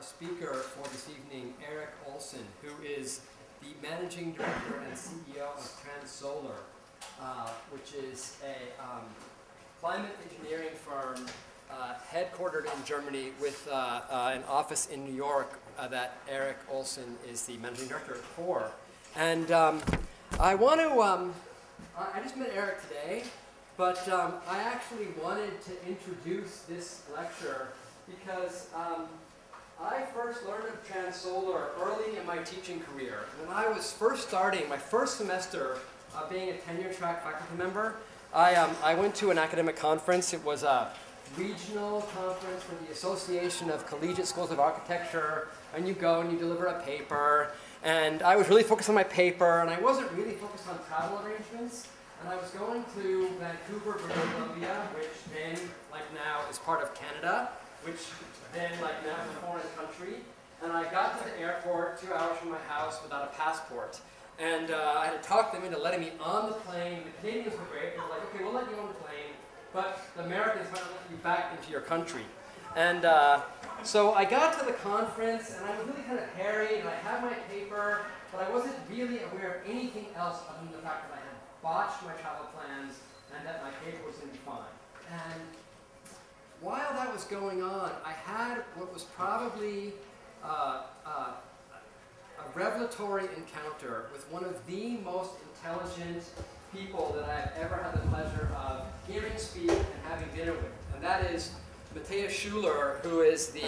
speaker for this evening, Erik Olsen, who is the Managing Director and CEO of Transsolar, which is a climate engineering firm headquartered in Germany with an office in New York that Erik Olsen is the Managing Director for. And I want to, I just met Erik today, but I actually wanted to introduce this lecture because I first learned of Transsolar early in my teaching career. When I was first starting my first semester of being a tenure track faculty member, I went to an academic conference. It was a regional conference for the Association of Collegiate Schools of Architecture, and you go and you deliver a paper. And I was really focused on my paper, and I wasn't really focused on travel arrangements. And I was going to Vancouver, British Columbia, which then, like now, is part of Canada, which then, like now, is a foreign country. And I got to the airport 2 hours from my house without a passport. And I had to talk them into letting me on the plane. The Canadians were great. They were like, okay, we'll let you on the plane, but the Americans might not let you back into your country. And so I got to the conference, and I was really kind of harried, and I had my paper, but I wasn't really aware of anything else other than the fact that I had botched my travel plans and that my paper was going to be fine. And while that was going on, I had what was probably a revelatory encounter with one of the most intelligent people that I've ever had the pleasure of hearing speak and having dinner with. And that is Matthias Schuler, who is the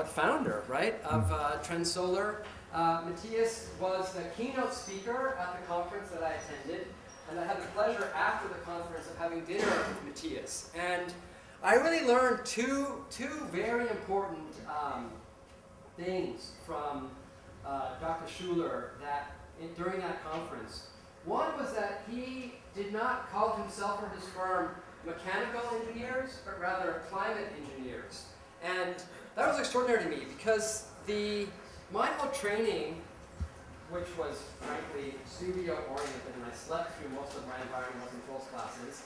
founder, right, of Transsolar. Matthias was the keynote speaker at the conference that I attended, and I had the pleasure after the conference of having dinner with Matthias. And I really learned two very important things from Dr. Schuler during that conference. One was that he did not call himself or his firm mechanical engineers, but rather climate engineers. And that was extraordinary to me because my whole training, which was frankly studio-oriented, and I slept through most of my environmental controls classes,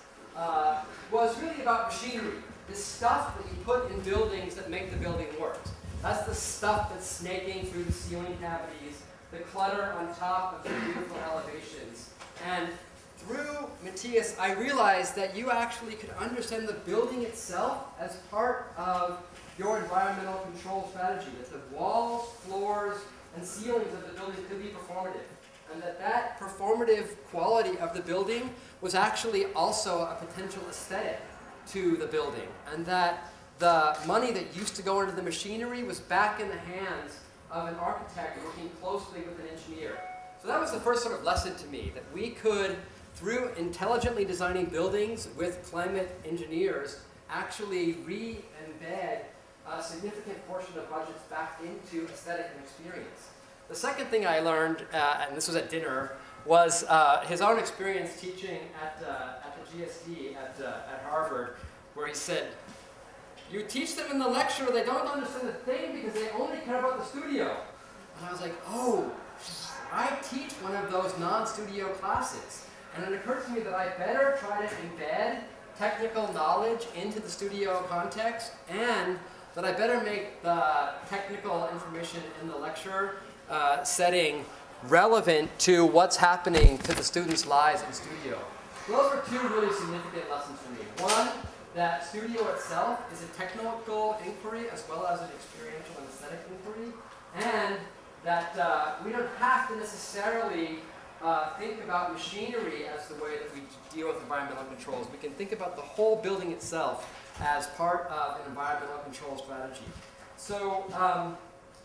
was really about machinery. The stuff that you put in buildings that make the building work. That's the stuff that's snaking through the ceiling cavities, the clutter on top of the beautiful elevations. And through Matthias, I realized that you actually could understand the building itself as part of your environmental control strategy, that the walls, floors, and ceilings of the building could be performative, and that performative quality of the building was actually also a potential aesthetic to the building, and that the money that used to go into the machinery was back in the hands of an architect working closely with an engineer. So that was the first sort of lesson to me, that we could, through intelligently designing buildings with climate engineers, actually re-embed a significant portion of budgets back into aesthetic and experience. The second thing I learned, and this was at dinner, was his own experience teaching at the GSD at Harvard, where he said, you teach them in the lecture, they don't understand the thing because they only care about the studio. And I was like, oh, I teach one of those non-studio classes. And it occurred to me that I better try to embed technical knowledge into the studio context, and that I better make the technical information in the lecture setting relevant to what's happening to the students' lives in studio. Those were two really significant lessons for me. One, that studio itself is a technical inquiry as well as an experiential and aesthetic inquiry, and that we don't have to necessarily think about machinery as the way that we deal with environmental controls. We can think about the whole building itself as part of an environmental control strategy. So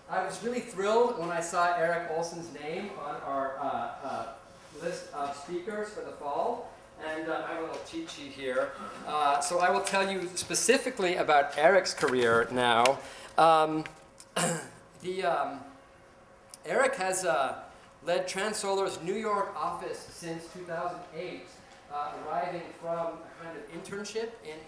I was really thrilled when I saw Erik Olsen's name on our list of speakers for the fall. And I have a little cheat sheet here. So I will tell you specifically about Erik's career now. Erik has led Transsolar's New York office since 2008, arriving from a kind of internship in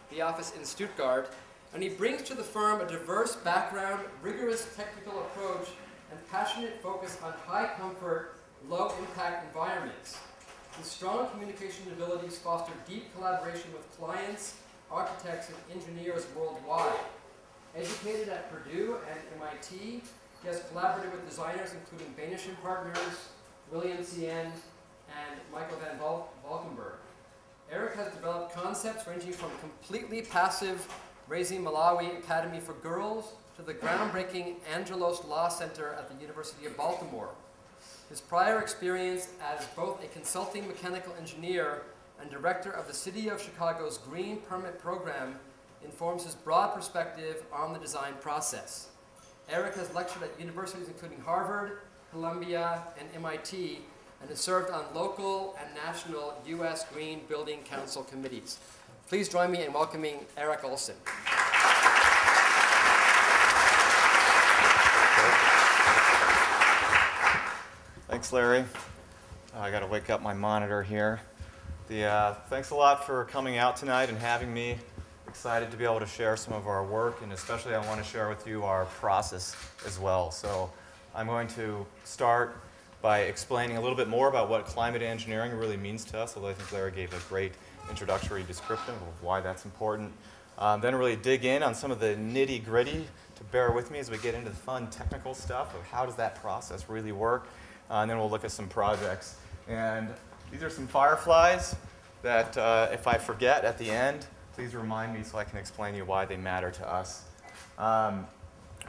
the office in Stuttgart. And he brings to the firm a diverse background, rigorous technical approach, and passionate focus on high comfort, low impact environments. His strong communication abilities foster deep collaboration with clients, architects, and engineers worldwide. Educated at Purdue and MIT, he has collaborated with designers including Bainish & Partners, William C.N., and Michael van Valkenburg. Erik has developed concepts ranging from completely passive Raising Malawi Academy for Girls to the groundbreaking Angelos Law Center at the University of Baltimore. His prior experience as both a consulting mechanical engineer and director of the City of Chicago's Green Permit Program informs his broad perspective on the design process. Erik has lectured at universities including Harvard, Columbia, and MIT, and has served on local and national U.S. Green Building Council committees. Please join me in welcoming Erik Olsen. Thanks, Larry. I got to wake up my monitor here. Thanks a lot for coming out tonight and having me. Excited to be able to share some of our work, and especially I want to share with you our process as well. So I'm going to start by explaining a little bit more about what climate engineering really means to us, although I think Larry gave a great introductory description of why that's important. Then really dig in on some of the nitty-gritty to bear with me as we get into the fun technical stuff of how does that process really work. And then we'll look at some projects. And these are some fireflies that if I forget at the end, please remind me so I can explain to you why they matter to us.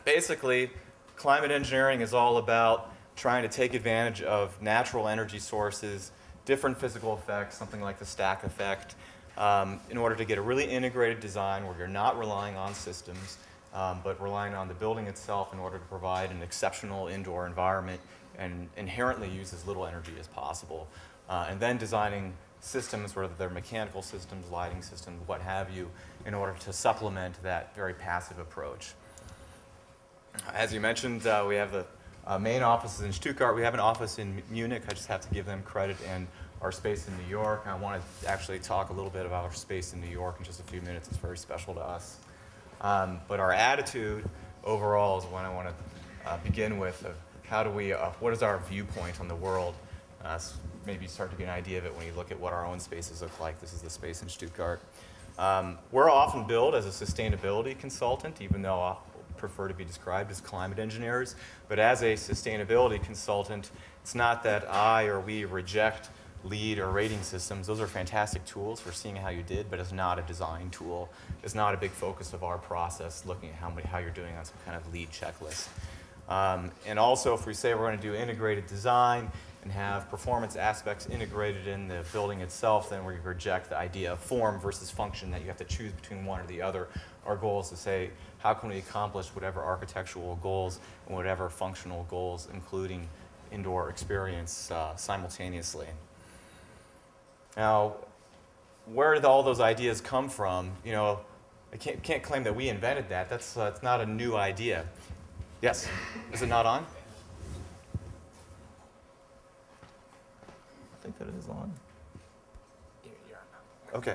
Basically, climate engineering is all about trying to take advantage of natural energy sources, different physical effects, something like the stack effect, in order to get a really integrated design where you're not relying on systems, but relying on the building itself in order to provide an exceptional indoor environment and inherently use as little energy as possible. And then designing systems, whether they're mechanical systems, lighting systems, what have you, in order to supplement that very passive approach. As you mentioned, we have the main offices in Stuttgart. We have an office in Munich. I just have to give them credit, and our space in New York. I want to actually talk a little bit about our space in New York in just a few minutes. It's very special to us. But our attitude overall is what I want to begin with. How do we, what is our viewpoint on the world? Maybe start to get an idea of it when you look at what our own spaces look like. This is the space in Stuttgart. We're often billed as a sustainability consultant, even though I prefer to be described as climate engineers. But as a sustainability consultant, it's not that I or we reject lead or rating systems. Those are fantastic tools for seeing how you did, but it's not a design tool. It's not a big focus of our process, looking at how you're doing on some kind of lead checklist. And also, if we say we're going to do integrated design and have performance aspects integrated in the building itself, then we reject the idea of form versus function, that you have to choose between one or the other. Our goal is to say, how can we accomplish whatever architectural goals and whatever functional goals, including indoor experience, simultaneously. Now, where did all those ideas come from? You know, I can't claim that we invented that. That's not a new idea. Yes? Is it not on? I think that it is on. Okay.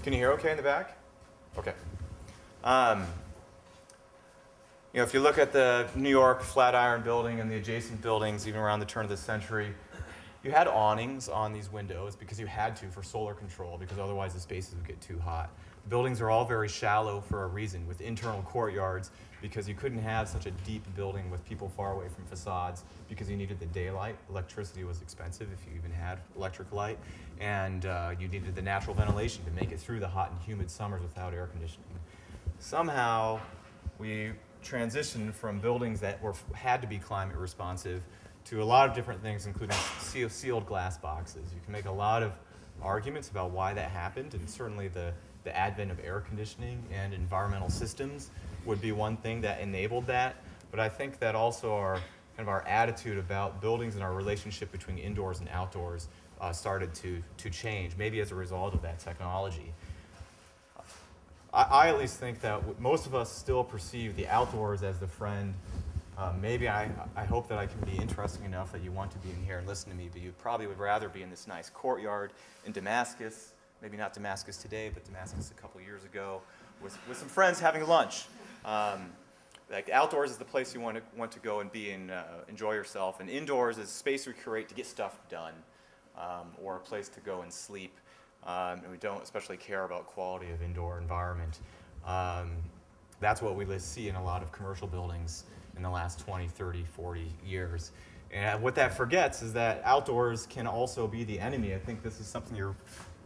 Can you hear okay in the back? Okay. You know, if you look at the New York Flatiron building and the adjacent buildings, even around the turn of the century, you had awnings on these windows because you had to for solar control, because otherwise the spaces would get too hot. The buildings are all very shallow for a reason, with internal courtyards, because you couldn't have such a deep building with people far away from facades, because you needed the daylight. Electricity was expensive if you even had electric light, and you needed the natural ventilation to make it through the hot and humid summers without air conditioning. Somehow we transitioned from buildings that had to be climate responsive to a lot of different things, including sealed glass boxes. You can make a lot of arguments about why that happened, and certainly the advent of air conditioning and environmental systems would be one thing that enabled that. But I think that also our attitude about buildings and our relationship between indoors and outdoors started to change, maybe as a result of that technology. I at least think that most of us still perceive the outdoors as the friend. Maybe I hope that I can be interesting enough that you want to be in here and listen to me, but you probably would rather be in this nice courtyard in Damascus, maybe not Damascus today, but Damascus a couple years ago, with some friends having lunch. Like outdoors is the place you want to go and be and enjoy yourself, and indoors is space we create to get stuff done, or a place to go and sleep. And we don't especially care about quality of indoor environment. That's what we see in a lot of commercial buildings in the last 20, 30, 40 years. And what that forgets is that outdoors can also be the enemy. I think this is something you're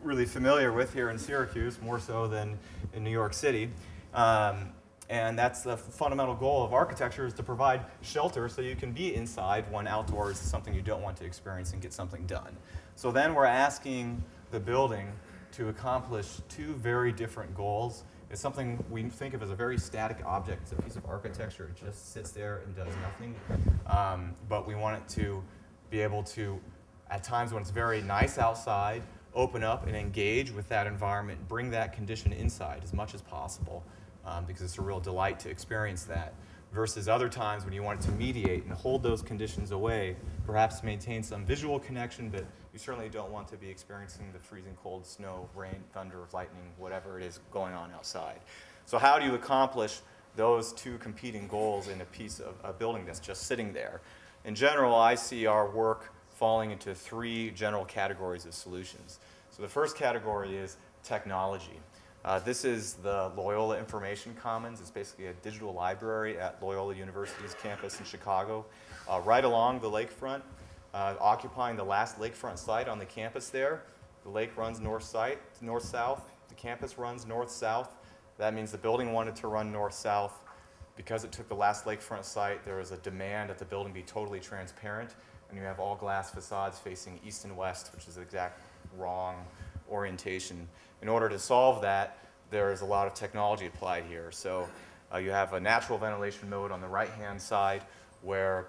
really familiar with here in Syracuse, more so than in New York City. And that's the fundamental goal of architecture, is to provide shelter so you can be inside when outdoors is something you don't want to experience and get something done. So then we're asking the building to accomplish two very different goals. It's something we think of as a very static object. It's a piece of architecture. It just sits there and does nothing. But we want it to be able to, at times when it's very nice outside, open up and engage with that environment, bring that condition inside as much as possible, because it's a real delight to experience that. Versus other times when you want it to mediate and hold those conditions away, perhaps maintain some visual connection, but you certainly don't want to be experiencing the freezing cold snow, rain, thunder, lightning, whatever it is going on outside. So how do you accomplish those two competing goals in a piece of a building that's just sitting there? In general, I see our work falling into three general categories of solutions. So the first category is technology. This is the Loyola Information Commons. It's basically a digital library at Loyola University's campus in Chicago, right along the lakefront, occupying the last lakefront site on the campus there. The lake runs north-south. The campus runs north-south. That means the building wanted to run north-south. Because it took the last lakefront site, there was a demand that the building be totally transparent, and you have all glass facades facing east and west, which is the exact wrong orientation. In order to solve that, there is a lot of technology applied here. So you have a natural ventilation mode on the right-hand side, where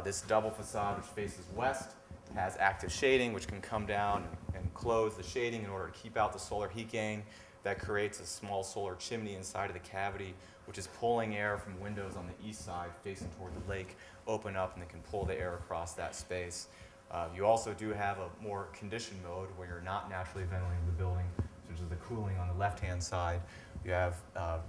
this double facade, which faces west, has active shading, which can come down and close the shading in order to keep out the solar heat gain. That creates a small solar chimney inside of the cavity, which is pulling air from windows on the east side facing toward the lake, open up, and it can pull the air across that space. You also do have a more conditioned mode where you're not naturally ventilating the building, such as the cooling on the left-hand side. You have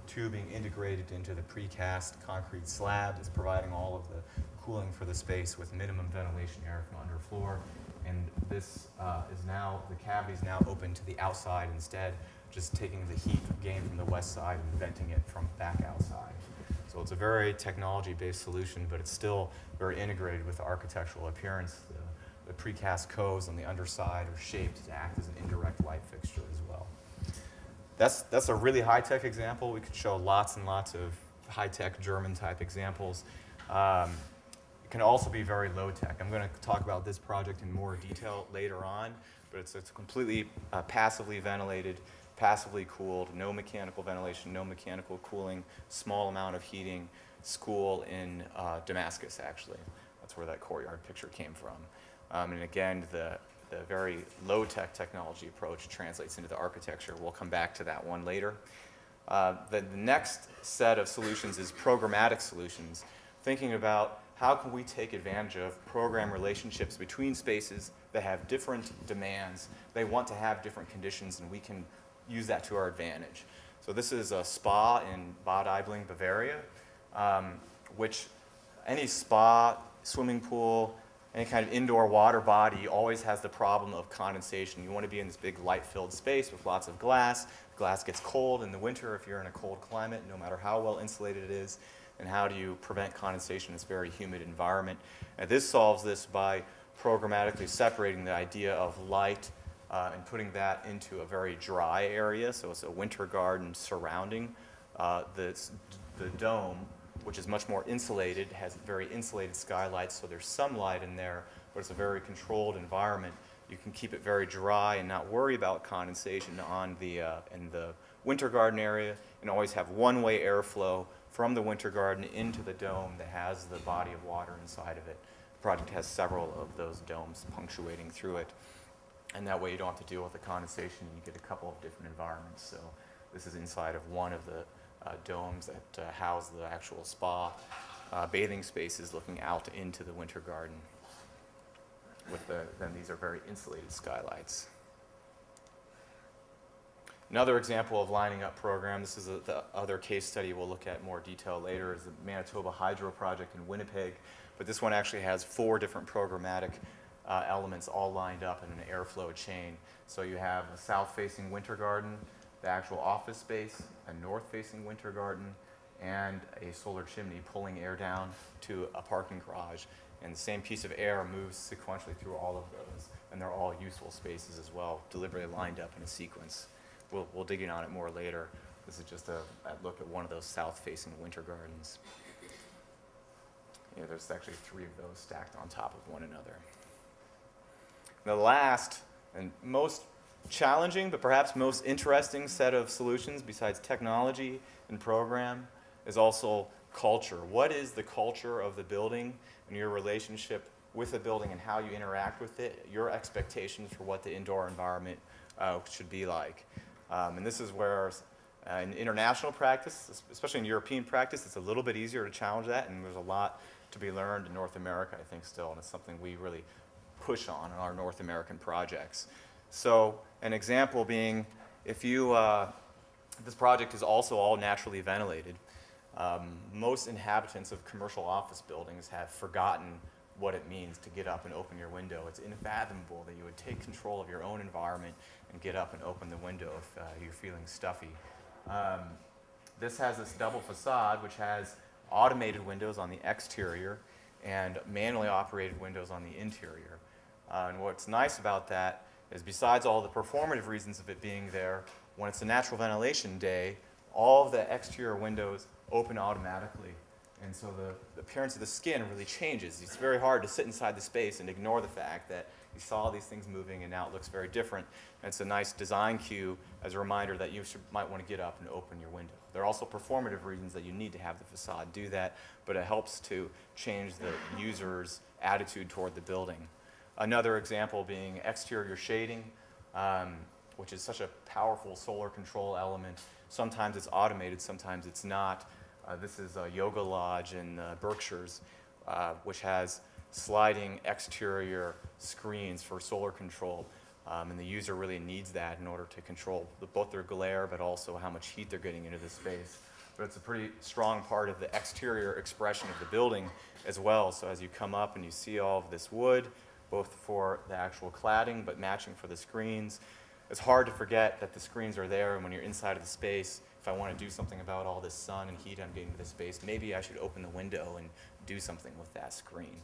tubing integrated into the precast concrete slab that's providing all of the cooling for the space with minimum ventilation air from underfloor. And this is now, the cavity is now open to the outside instead, just taking the heat gain from the west side and venting it from back outside. So it's a very technology-based solution, but it's still very integrated with the architectural appearance. The precast coves on the underside are shaped to act as an indirect light fixture as well. That's a really high-tech example. We could show lots and lots of high-tech German-type examples. It can also be very low-tech. I'm going to talk about this project in more detail later on, but it's completely passively ventilated, passively cooled, no mechanical ventilation, no mechanical cooling, small amount of heating, school in Damascus, actually. That's where that courtyard picture came from. And again, the very low-tech technology approach translates into the architecture. We'll come back to that one later. The next set of solutions is programmatic solutions, thinking about how can we take advantage of program relationships between spaces that have different demands. They want to have different conditions, and we can use that to our advantage. So this is a spa in Bad Aibling, Bavaria, which any spa, swimming pool, any kind of indoor water body always has the problem of condensation. You want to be in this big light-filled space with lots of glass. Glass gets cold in the winter if you're in a cold climate, no matter how well insulated it is. And how do you prevent condensation in this very humid environment? And this solves this by programmatically separating the idea of light and putting that into a very dry area. So it's a winter garden surrounding the dome, which is much more insulated, has very insulated skylights, so there's some light in there, but it's a very controlled environment. You can keep it very dry and not worry about condensation in the winter garden area, and always have one-way airflow from the winter garden into the dome that has the body of water inside of it. The project has several of those domes punctuating through it, and that way you don't have to deal with the condensation. You get a couple of different environments. So this is inside of one of the domes that house the actual spa bathing spaces looking out into the winter garden. Then these are very insulated skylights. Another example of lining up program, this is the other case study we'll look at in more detail later, is the Manitoba Hydro project in Winnipeg. But this one actually has 4 different programmatic elements all lined up in an airflow chain. So you have a south-facing winter garden, the actual office space, a north-facing winter garden, and a solar chimney pulling air down to a parking garage. And the same piece of air moves sequentially through all of those, and they're all useful spaces as well, deliberately lined up in a sequence. We'll dig in on it more later. This is just a look at one of those south-facing winter gardens. There's actually 3 of those stacked on top of one another. The last and most challenging, but perhaps most interesting set of solutions besides technology and program is also culture. What is the culture of the building and your relationship with the building and how you interact with it, your expectations for what the indoor environment should be like. And this is where in international practice, especially in European practice, it's a little bit easier to challenge that, and there's a lot to be learned in North America, I think, still, and it's something we really push on in our North American projects. So an example being, if you, this project is also all naturally ventilated. Most inhabitants of commercial office buildings have forgotten what it means to get up and open your window. It's unfathomable that you would take control of your own environment and get up and open the window if you're feeling stuffy. This has this double facade, which has automated windows on the exterior and manually operated windows on the interior. And what's nice about that is, besides all the performative reasons of it being there, when it's a natural ventilation day, all of the exterior windows open automatically. And so the appearance of the skin really changes. It's very hard to sit inside the space and ignore the fact that you saw these things moving and now it looks very different. And it's a nice design cue as a reminder that you might want to get up and open your window. There are also performative reasons that you need to have the facade do that, but it helps to change the user's attitude toward the building. Another example being exterior shading, which is such a powerful solar control element. Sometimes it's automated, sometimes it's not. This is a yoga lodge in Berkshires, which has sliding exterior screens for solar control. And the user really needs that in order to control both their glare, but also how much heat they're getting into the space. But it's a pretty strong part of the exterior expression of the building as well. So as you come up and you see all of this wood, both for the actual cladding, but matching for the screens, it's hard to forget that the screens are there, and when you're inside of the space, if I want to do something about all this sun and heat I'm getting into the space, maybe I should open the window and do something with that screen.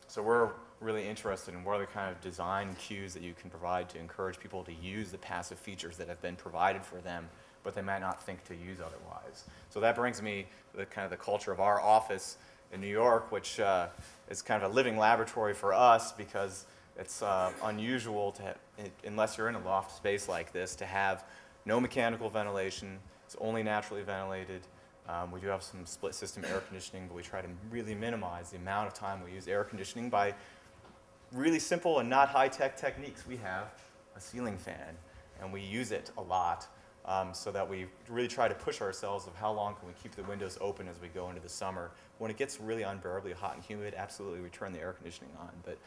So we're really interested in what are the kind of design cues that you can provide to encourage people to use the passive features that have been provided for them, but they might not think to use otherwise. So that brings me to the kind of the culture of our office in New York, which is kind of a living laboratory for us, because it's unusual to unless you're in a loft space like this, to have no mechanical ventilation. It's only naturally ventilated. We do have some split system air conditioning, but we try to really minimize the amount of time we use air conditioning by really simple and not high-tech techniques. We have a ceiling fan, and we use it a lot, so that we really try to push ourselves of how long can we keep the windows open as we go into the summer. When it gets really unbearably hot and humid, absolutely we turn the air conditioning on. But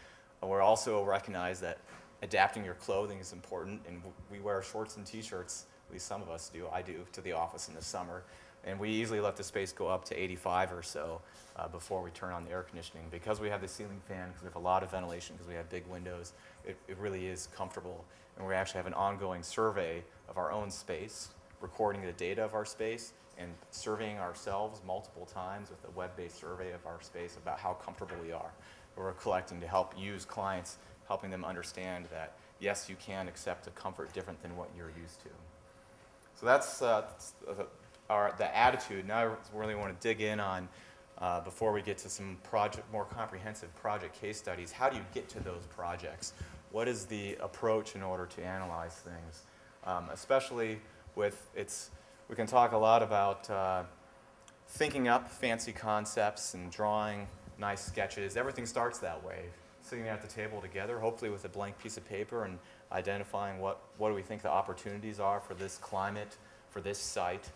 we're also recognize that adapting your clothing is important, and we wear shorts and t-shirts, at least some of us do, I do, to the office in the summer. And we easily let the space go up to 85 or so before we turn on the air conditioning. Because we have the ceiling fan, because we have a lot of ventilation, because we have big windows, it really is comfortable. And we actually have an ongoing survey of our own space, recording the data of our space, and surveying ourselves multiple times with a web-based survey of our space about how comfortable we are. We're collecting to help use clients, helping them understand that, yes, you can accept a comfort different than what you're used to. So that's the attitude. Now I really want to dig in on, before we get to some more comprehensive project case studies, how do you get to those projects? What is the approach in order to analyze things? Especially with we can talk a lot about thinking up fancy concepts and drawing nice sketches. Everything starts that way. Sitting at the table together, hopefully with a blank piece of paper, and identifying what do we think the opportunities are for this climate, for this site,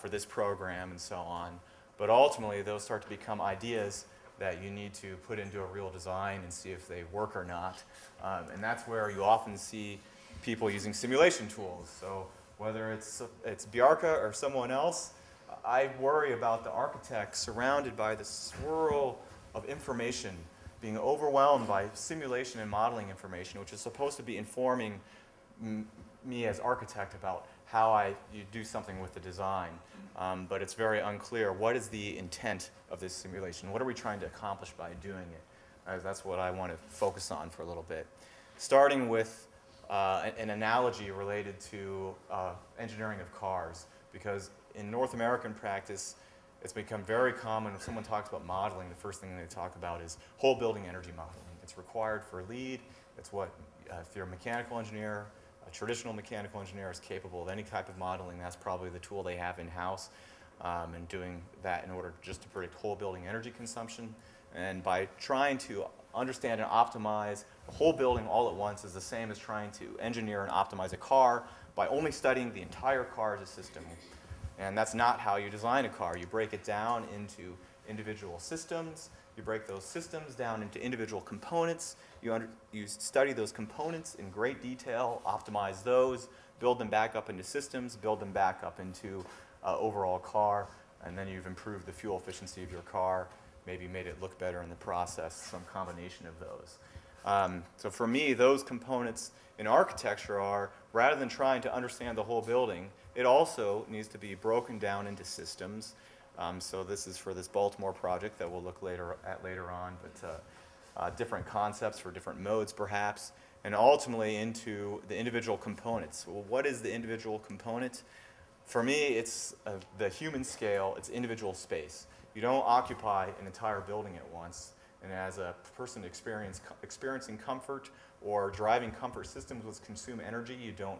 for this program, and so on. But ultimately, those start to become ideas that you need to put into a real design and see if they work or not. And that's where you often see people using simulation tools. So whether it's Bjarka or someone else, I worry about the architect surrounded by the swirl of information, being overwhelmed by simulation and modeling information, which is supposed to be informing me as architect about how you do something with the design, but it's very unclear what is the intent of this simulation. What are we trying to accomplish by doing it? That's what I want to focus on for a little bit. Starting with an analogy related to engineering of cars, because in North American practice, it's become very common when someone talks about modeling, the first thing they talk about is whole building energy modeling. It's required for LEED. It's what, if you're a mechanical engineer, a traditional mechanical engineer is capable of any type of modeling. That's probably the tool they have in-house, and doing that in order just to predict whole building energy consumption. And by trying to understand and optimize the whole building all at once is the same as trying to engineer and optimize a car by only studying the entire car as a system. And that's not how you design a car. You break it down into individual systems. You break those systems down into individual components. You study those components in great detail, optimize those, build them back up into systems, build them back up into overall car, and then you've improved the fuel efficiency of your car, maybe made it look better in the process, some combination of those. So for me, those components in architecture are, rather than trying to understand the whole building, it also needs to be broken down into systems. So this is for this Baltimore project that we'll look later on, but different concepts for different modes perhaps, and ultimately into the individual components. Well, what is the individual component? For me, it's the human scale, it's individual space. You don't occupy an entire building at once, and as a person experiencing comfort or driving comfort systems which consume energy, you don't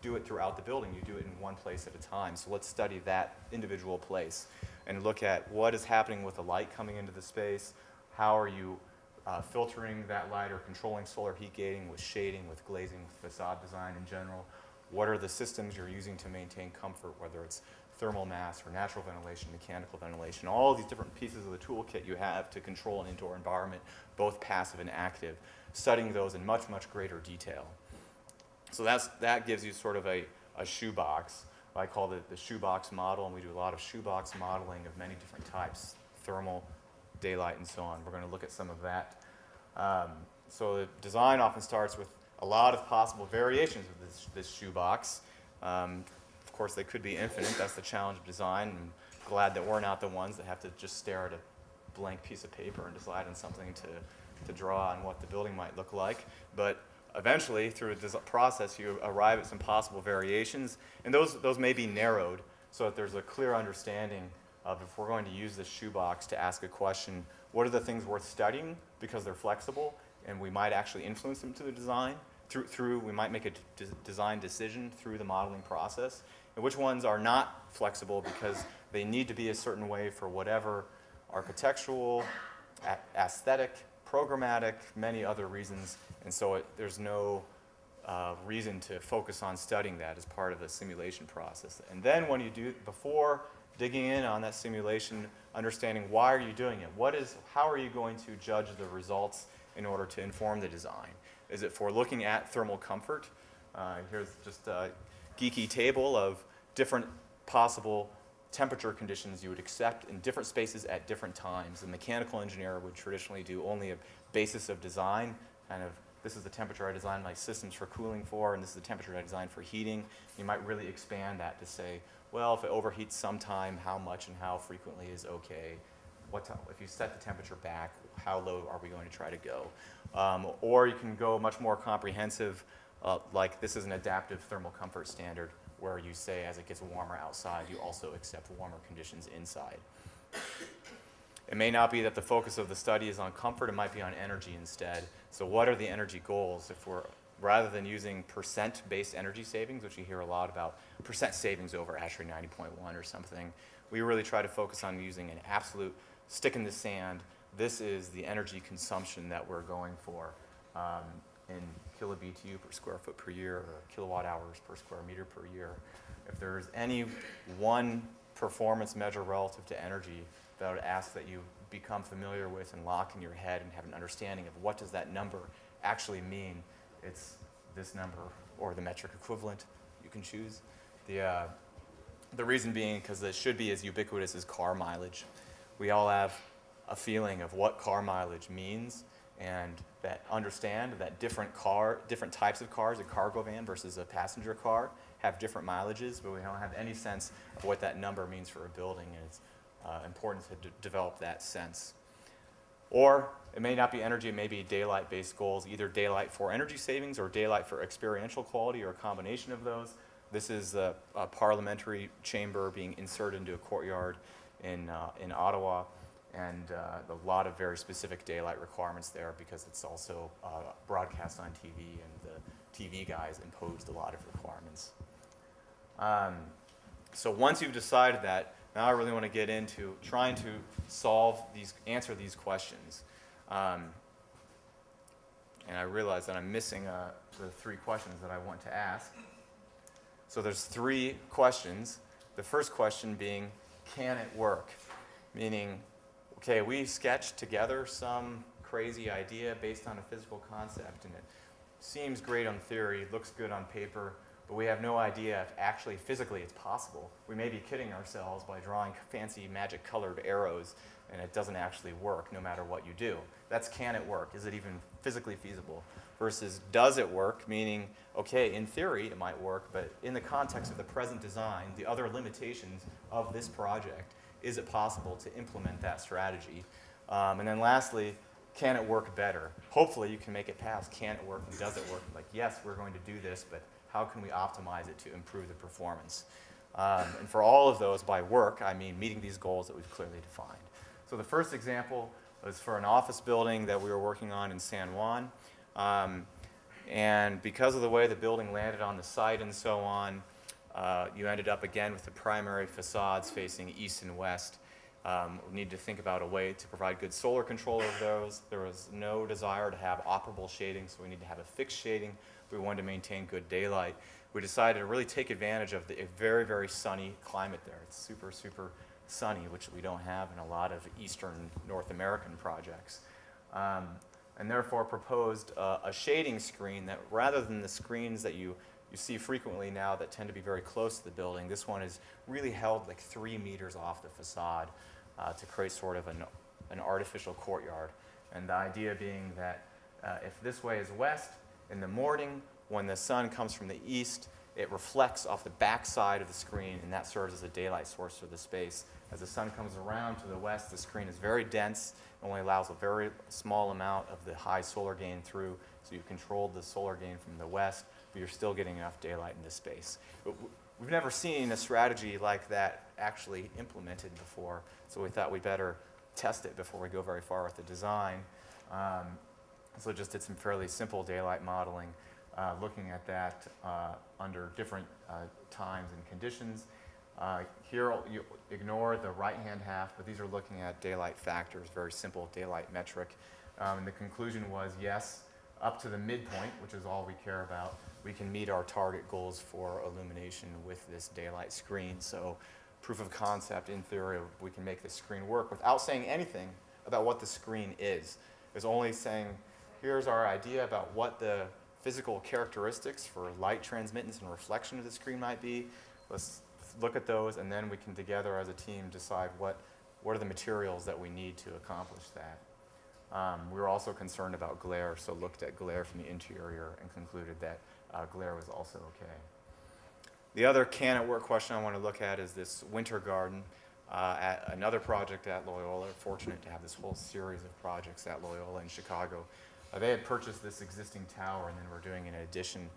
do it throughout the building. You do it in one place at a time. So let's study that individual place and look at what is happening with the light coming into the space. How are you filtering that light or controlling solar heat gating with shading, with glazing, with facade design in general? What are the systems you're using to maintain comfort, whether it's thermal mass or natural ventilation, mechanical ventilation, all of these different pieces of the toolkit you have to control an indoor environment, both passive and active, studying those in much, much greater detail. So that gives you sort of a shoebox. I call it the shoebox model, and we do a lot of shoebox modeling of many different types, thermal, daylight, and so on. We're going to look at some of that. So the design often starts with a lot of possible variations of this shoebox. Of course, they could be infinite. That's the challenge of design. I'm glad that we're not the ones that have to just stare at a blank piece of paper and decide on something to draw on what the building might look like. But eventually, through a process, you arrive at some possible variations, and those may be narrowed so that there's a clear understanding of, if we're going to use this shoebox to ask a question, what are the things worth studying because they're flexible and we might actually influence them to the design? We might make a design decision through the modeling process, and which ones are not flexible because they need to be a certain way for whatever architectural, aesthetic, programmatic, many other reasons, and so there's no reason to focus on studying that as part of the simulation process. And then when you do, before digging in on that simulation, understanding why are you doing it? How are you going to judge the results in order to inform the design? Is it for looking at thermal comfort? Here's just a geeky table of different possible temperature conditions you would accept in different spaces at different times. A mechanical engineer would traditionally do only a basis of design, kind of, this is the temperature I designed my systems for cooling for, and this is the temperature I designed for heating. You might really expand that to say, well, if it overheats sometime, how much and how frequently is okay? If you set the temperature back, how low are we going to try to go? Or you can go much more comprehensive, like this is an adaptive thermal comfort standard, where you say as it gets warmer outside, you also accept warmer conditions inside. It may not be that the focus of the study is on comfort, it might be on energy instead. So what are the energy goals? If we're, rather than using percent-based energy savings, which you hear a lot about, percent savings over ASHRAE 90.1 or something, we really try to focus on using an absolute stick in the sand. This is the energy consumption that we're going for in kilobtu per square foot per year, or kilowatt hours per square meter per year. If there's any one performance measure relative to energy that I would ask that you become familiar with and lock in your head and have an understanding of what does that number actually mean, it's this number or the metric equivalent you can choose. The reason being because it should be as ubiquitous as car mileage. We all have a feeling of what car mileage means, and that understand that different types of cars, a cargo van versus a passenger car, have different mileages, but we don't have any sense of what that number means for a building, and it's important to develop that sense. Or it may not be energy, it may be daylight-based goals, either daylight for energy savings or daylight for experiential quality, or a combination of those. This is a parliamentary chamber being inserted into a courtyard in Ottawa, and a lot of very specific daylight requirements there because it's also broadcast on TV, and the TV guys imposed a lot of requirements. So once you've decided that, now I really want to get into trying to answer these questions. And I realize that I'm missing the 3 questions that I want to ask. So there's 3 questions. The first question being, can it work? Meaning, okay, we sketched together some crazy idea based on a physical concept, and it seems great on theory, looks good on paper, but we have no idea if actually physically it's possible. We may be kidding ourselves by drawing fancy magic colored arrows, and it doesn't actually work no matter what you do. That's can it work? Is it even physically feasible? Versus does it work? Meaning, okay, in theory it might work, but in the context of the present design, the other limitations of this project, is it possible to implement that strategy? And then lastly, can it work better? Hopefully you can make it past can it work and does it work? Like, yes, we're going to do this, but how can we optimize it to improve the performance? And for all of those, by work, I mean meeting these goals that we've clearly defined. So the first example was for an office building that we were working on in San Juan. And because of the way the building landed on the site and so on, you ended up again with the primary facades facing east and west. We need to think about a way to provide good solar control of those. There was no desire to have operable shading, so we need to have a fixed shading. We wanted to maintain good daylight. We decided to really take advantage of the very, very sunny climate there. It's super, super sunny, which we don't have in a lot of Eastern North American projects. And therefore proposed a shading screen that, rather than the screens that you see frequently now that tend to be very close to the building, this one is really held like 3 meters off the facade to create sort of an artificial courtyard. And the idea being that if this way is west, in the morning, when the sun comes from the east, it reflects off the back side of the screen, and that serves as a daylight source for the space. As the sun comes around to the west, the screen is very dense, only allows a very small amount of the high solar gain through, so you've controlled the solar gain from the west, but you're still getting enough daylight in this space. But we've never seen a strategy like that actually implemented before, so we thought we'd better test it before we go very far with the design. So just did some fairly simple daylight modeling, looking at that under different times and conditions. Here you ignore the right-hand half, but these are looking at daylight factors, very simple daylight metric. And the conclusion was yes, up to the midpoint, which is all we care about, we can meet our target goals for illumination with this daylight screen. So proof of concept, in theory, we can make this screen work without saying anything about what the screen is. It's only saying, here's our idea about what the physical characteristics for light transmittance and reflection of the screen might be. Let's look at those, and then we can together as a team decide what are the materials that we need to accomplish that. We were also concerned about glare, so looked at glare from the interior and concluded that glare was also okay. The other can it work question I want to look at is this winter garden at another project at Loyola. Fortunate to have this whole series of projects at Loyola in Chicago. They had purchased this existing tower, and then we're doing an addition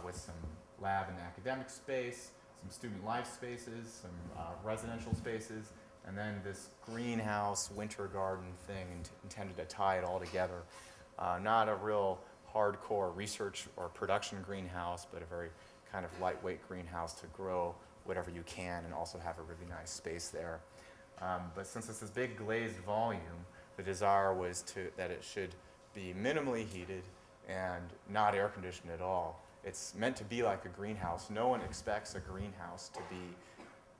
with some lab and academic space, some student life spaces, some residential spaces, and then this greenhouse winter garden thing intended to tie it all together. Not a real hardcore research or production greenhouse, but a very kind of lightweight greenhouse to grow whatever you can and also have a really nice space there. But since it's this big glazed volume, the desire was that it should be minimally heated and not air conditioned at all. It's meant to be like a greenhouse. No one expects a greenhouse to be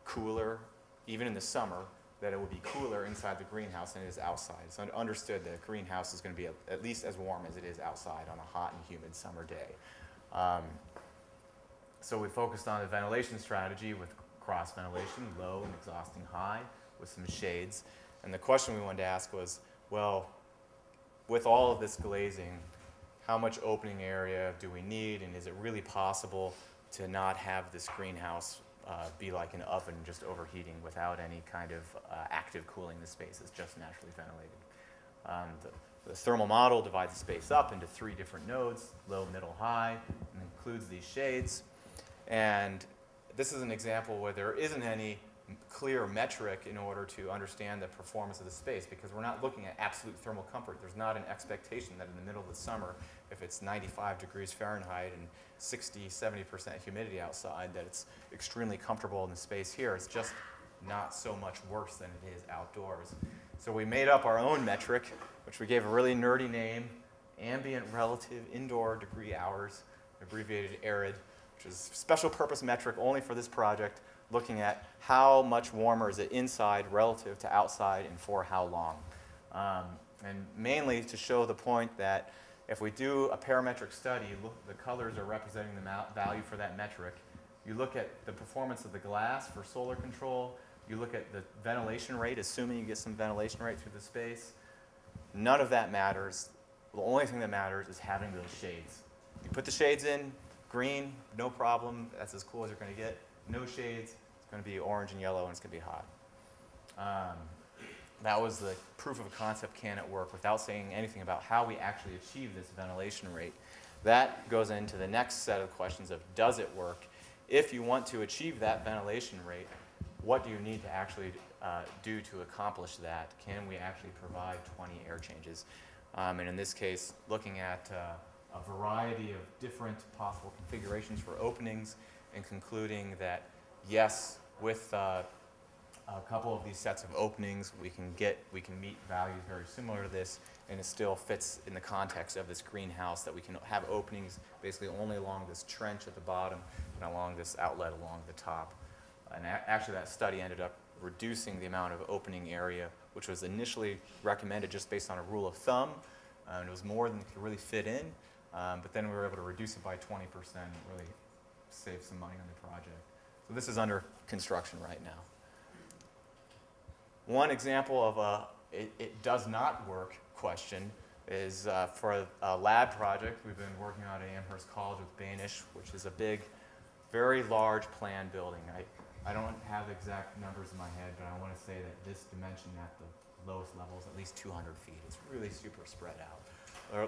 cooler, even in the summer, that it will be cooler inside the greenhouse than it is outside. It's understood that a greenhouse is going to be at least as warm as it is outside on a hot and humid summer day. So we focused on a ventilation strategy with cross ventilation, low and exhausting high, with some shades. And the question we wanted to ask was, well, with all of this glazing, how much opening area do we need, and is it really possible to not have this greenhouse be like an oven just overheating without any kind of active cooling? The space is just naturally ventilated. The thermal model divides the space up into 3 different nodes, low, middle, high, and includes these shades. And this is an example where there isn't any clear metric in order to understand the performance of the space, because we're not looking at absolute thermal comfort. There's not an expectation that in the middle of the summer, if it's 95 degrees Fahrenheit and 60, 70% humidity outside, that it's extremely comfortable in the space here. It's just not so much worse than it is outdoors. So we made up our own metric, which we gave a really nerdy name, ambient relative indoor degree hours, abbreviated ARID, which is a special purpose metric only for this project, looking at how much warmer is it inside relative to outside and for how long. And mainly to show the point that if we do a parametric study, the colors are representing the value for that metric. You look at the performance of the glass for solar control. You look at the ventilation rate, assuming you get some ventilation rate through the space. None of that matters. The only thing that matters is having those shades. You put the shades in, green, no problem. That's as cool as you're going to get. No shades, it's going to be orange and yellow, and it's going to be hot. That was the proof of concept, can it work, without saying anything about how we actually achieve this ventilation rate. That goes into the next set of questions of, does it work? If you want to achieve that ventilation rate, what do you need to actually do to accomplish that? Can we actually provide 20 air changes? And in this case, looking at a variety of different possible configurations for openings, and concluding that yes, with a couple of these sets of openings, we can meet values very similar to this, and it still fits in the context of this greenhouse, that we can have openings basically only along this trench at the bottom and along this outlet along the top. And actually that study ended up reducing the amount of opening area, which was initially recommended just based on a rule of thumb. And it was more than it could really fit in, but then we were able to reduce it by 20% and really save some money on the project. So this is under construction right now. One example of it does not work question is for a lab project we've been working on at Amherst College with Banish, which is a big, very large planned building. I don't have exact numbers in my head, but I want to say that this dimension at the lowest level is at least 200 feet. It's really super spread out.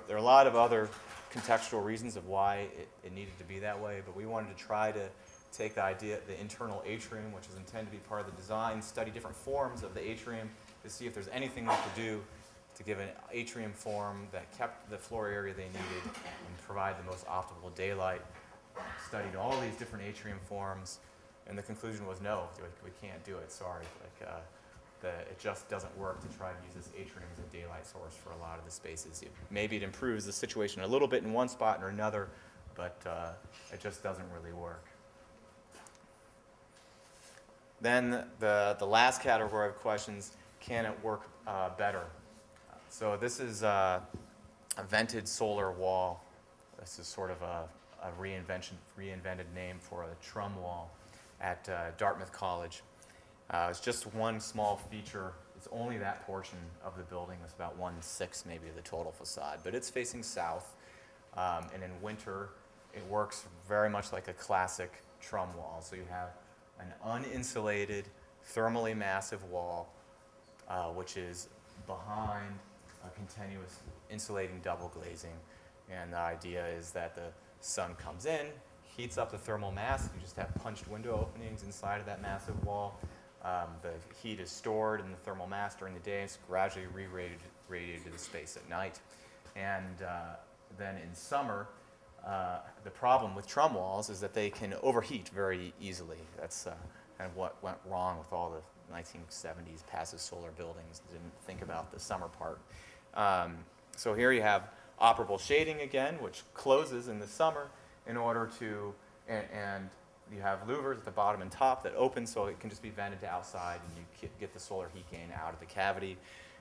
There are a lot of other contextual reasons of why it needed to be that way, but we wanted to try to take the idea, the internal atrium, which is intended to be part of the design, study different forms of the atrium to see if there's anything we could do to give an atrium form that kept the floor area they needed and provide the most optimal daylight. Studied all these different atrium forms, and the conclusion was no, we can't do it, sorry. It just doesn't work to try to use this atrium as a daylight source for a lot of the spaces. Maybe it improves the situation a little bit in one spot or another, but it just doesn't really work. Then the last category of questions, can it work better? So this is a vented solar wall. This is sort of a reinvented name for a trum wall at Dartmouth College. It's just one small feature. It's only that portion of the building. It's about 1/6 maybe of the total facade, but it's facing south. And in winter, it works very much like a classic trum wall. So you have an uninsulated, thermally massive wall, which is behind a continuous insulating double glazing. And the idea is that the sun comes in, heats up the thermal mass. You just have punched window openings inside of that massive wall. The heat is stored in the thermal mass during the day. It's gradually re-radiated to the space at night. And then in summer, the problem with trum walls is that they can overheat very easily. That's kind of what went wrong with all the 1970s passive solar buildings. Didn't think about the summer part. So here you have operable shading again, which closes in the summer in order to, and you have louvers at the bottom and top that open so it can just be vented to outside, and you get the solar heat gain out of the cavity.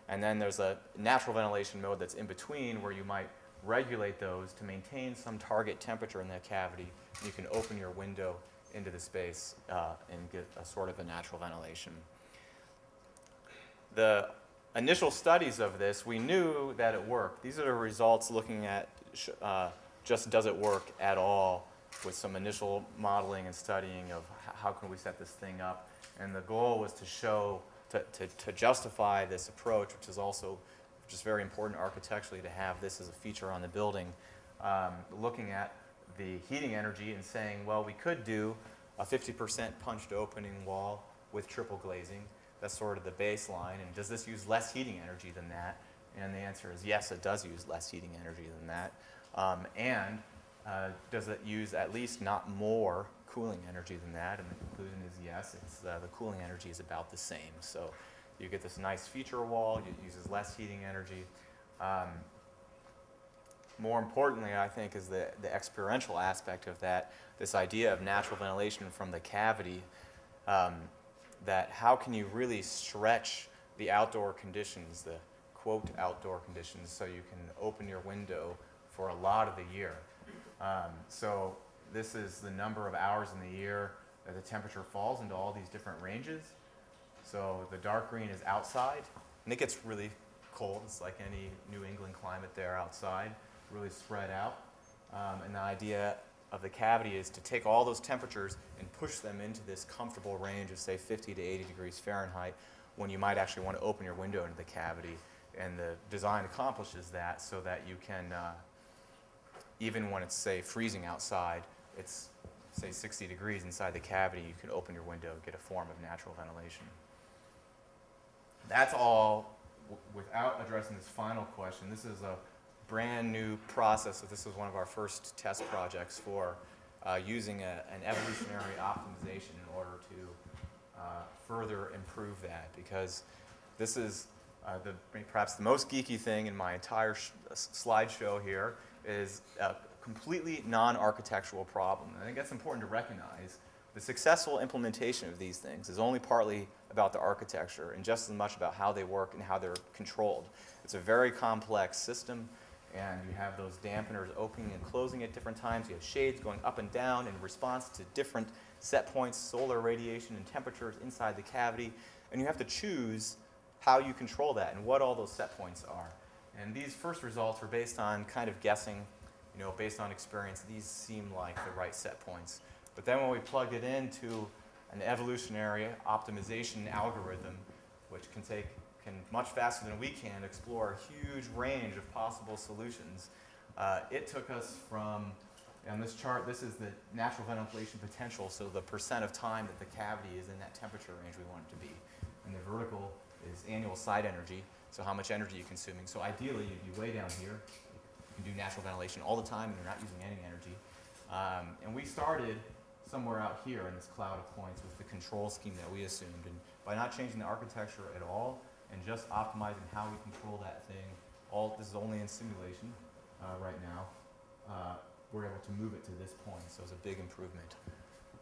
And then there's a natural ventilation mode that's in between where you might regulate those to maintain some target temperature in the cavity. You can open your window into the space and get a sort of a natural ventilation. The initial studies of this, we knew that it worked. These are the results looking at just does it work at all with some initial modeling and studying of how can we set this thing up. And the goal was to show, to justify this approach, which is also just very important architecturally to have this as a feature on the building, looking at the heating energy and saying, well, we could do a 50% punched opening wall with triple glazing. That's sort of the baseline. And does this use less heating energy than that? And the answer is yes, it does use less heating energy than that. Does it use at least not more cooling energy than that? And the conclusion is yes, the cooling energy is about the same. So you get this nice feature wall, it uses less heating energy. More importantly, I think, is the experiential aspect of that, this idea of natural ventilation from the cavity, that how can you really stretch the outdoor conditions, the quote outdoor conditions, so you can open your window for a lot of the year. So this is the number of hours in the year that the temperature falls into all these different ranges. So the dark green is outside, and it gets really cold. It's like any New England climate there outside, really spread out. And the idea of the cavity is to take all those temperatures and push them into this comfortable range of, say, 50 to 80 degrees Fahrenheit, when you might actually want to open your window into the cavity. And the design accomplishes that so that you can, even when it's, say, freezing outside, it's, say, 60 degrees inside the cavity, you can open your window and get a form of natural ventilation. That's all without addressing this final question. This is a brand new process. So this was one of our first test projects for using an evolutionary optimization in order to further improve that, because this is perhaps the most geeky thing in my entire slideshow here is a completely non-architectural problem. And I think that's important to recognize. The successful implementation of these things is only partly about the architecture and just as much about how they work and how they're controlled. It's a very complex system, and you have those dampeners opening and closing at different times. You have shades going up and down in response to different set points, solar radiation and temperatures inside the cavity, and you have to choose how you control that and what all those set points are. And these first results were based on kind of guessing, based on experience. These seem like the right set points. But then when we plugged it into an evolutionary optimization algorithm, which can much faster than we can explore a huge range of possible solutions, it took us from, on this chart, this is the natural ventilation potential, so the percent of time that the cavity is in that temperature range we want it to be. And the vertical is annual site energy, so how much energy you're consuming. So ideally, you'd be way down here. You can do natural ventilation all the time, and you're not using any energy. And we started somewhere out here in this cloud of points with the control scheme that we assumed. And by not changing the architecture at all and just optimizing how we control that thing, this is only in simulation right now, we're able to move it to this point. So it's a big improvement.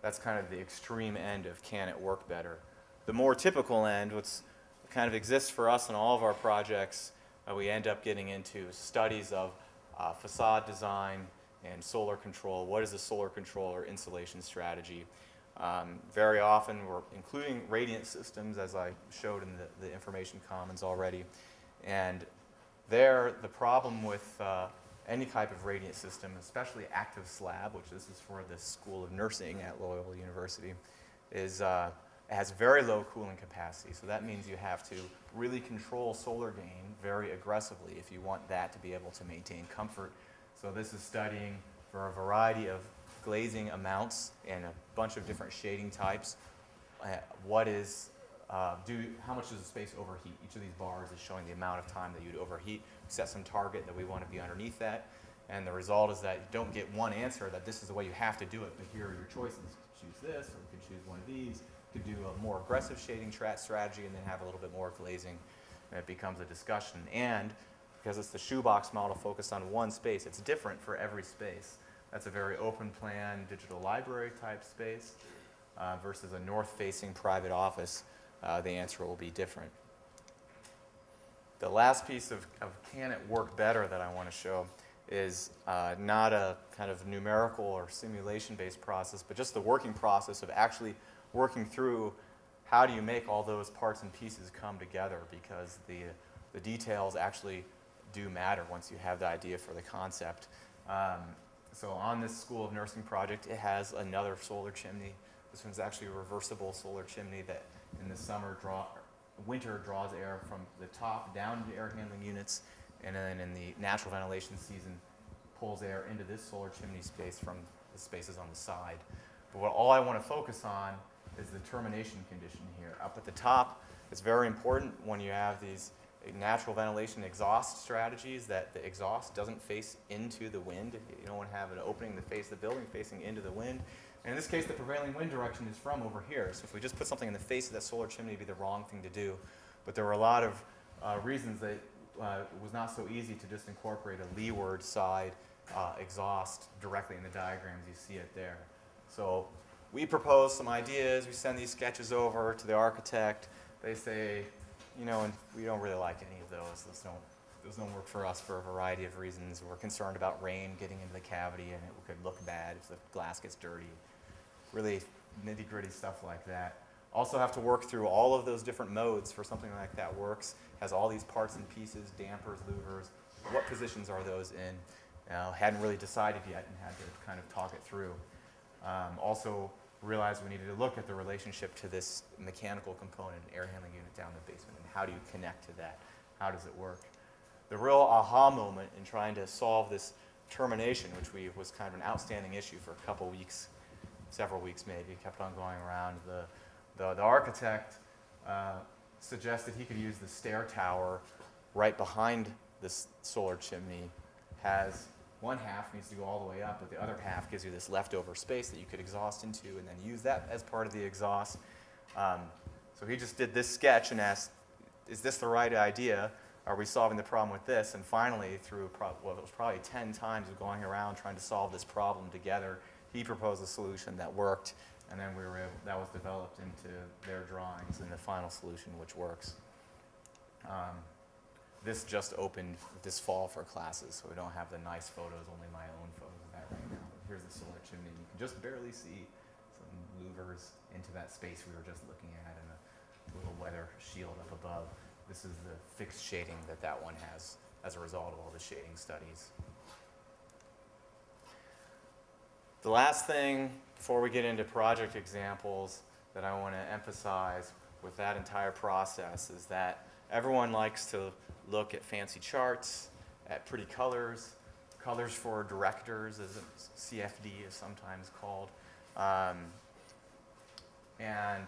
That's kind of the extreme end of can it work better. The more typical end, what's kind of exists for us in all of our projects, we end up getting into studies of facade design and solar control. What is a solar control or insulation strategy? Very often we're including radiant systems, as I showed in the information commons already. And there, the problem with any type of radiant system, especially active slab, which this is for the School of Nursing at Loyola University, is it has very low cooling capacity. So that means you have to really control solar gain very aggressively if you want that to be able to maintain comfort. So this is studying for a variety of glazing amounts and a bunch of different shading types. How much does the space overheat? Each of these bars is showing the amount of time that you'd overheat. We set some target that we want to be underneath that. And the result is that you don't get one answer that this is the way you have to do it, but here are your choices. You can choose this, or you can choose one of these. You could do a more aggressive shading strategy and then have a little bit more glazing. And it becomes a discussion. And because it's the shoebox model focused on one space, it's different for every space. That's a very open plan digital library type space versus a north-facing private office. The answer will be different. The last piece of can it work better that I want to show is not a kind of numerical or simulation-based process, but just the working process of actually working through how do you make all those parts and pieces come together, because the details actually do matter once you have the idea for the concept. So on this School of Nursing project, it has another solar chimney. This one's actually a reversible solar chimney that in the winter draws air from the top down into air handling units, and then in the natural ventilation season pulls air into this solar chimney space from the spaces on the side. But all I want to focus on is the termination condition here. Up at the top, it's very important when you have these natural ventilation exhaust strategies that the exhaust doesn't face into the wind. You don't want to have an opening in the face of the building facing into the wind. And in this case, the prevailing wind direction is from over here. So if we just put something in the face of that solar chimney, it'd be the wrong thing to do. But there were a lot of reasons that it was not so easy to just incorporate a leeward side exhaust directly in the diagrams. You see it there. So we propose some ideas. We send these sketches over to the architect. They say, you know, and we don't really like any of those. Those don't work for us for a variety of reasons. We're concerned about rain getting into the cavity, and it could look bad if the glass gets dirty. Really nitty-gritty stuff like that. Also have to work through all of those different modes for something like that works. Has all these parts and pieces, dampers, louvers. What positions are those in? Hadn't really decided yet and had to kind of talk it through. Also realized we needed to look at the relationship to this mechanical component, air handling unit down the basement, and how do you connect to that? How does it work? The real aha moment in trying to solve this termination, which was kind of an outstanding issue for a couple weeks, several weeks maybe, kept on going around. The architect suggested he could use the stair tower right behind this solar chimney. Has one half needs to go all the way up, but the other half gives you this leftover space that you could exhaust into and then use that as part of the exhaust. So he just did this sketch and asked, is this the right idea? Are we solving the problem with this? And finally, through what was probably 10 times of going around trying to solve this problem together, he proposed a solution that worked, and then that was developed into their drawings and the final solution, which works. This just opened this fall for classes, so we don't have the nice photos, only my own photos of that right now. Here's the solar chimney. You can just barely see some louvers into that space we were just looking at, and a little weather shield up above. This is the fixed shading that one has as a result of all the shading studies. The last thing before we get into project examples that I want to emphasize with that entire process is that everyone likes to look at fancy charts, at pretty colors for directors, as a CFD is sometimes called. And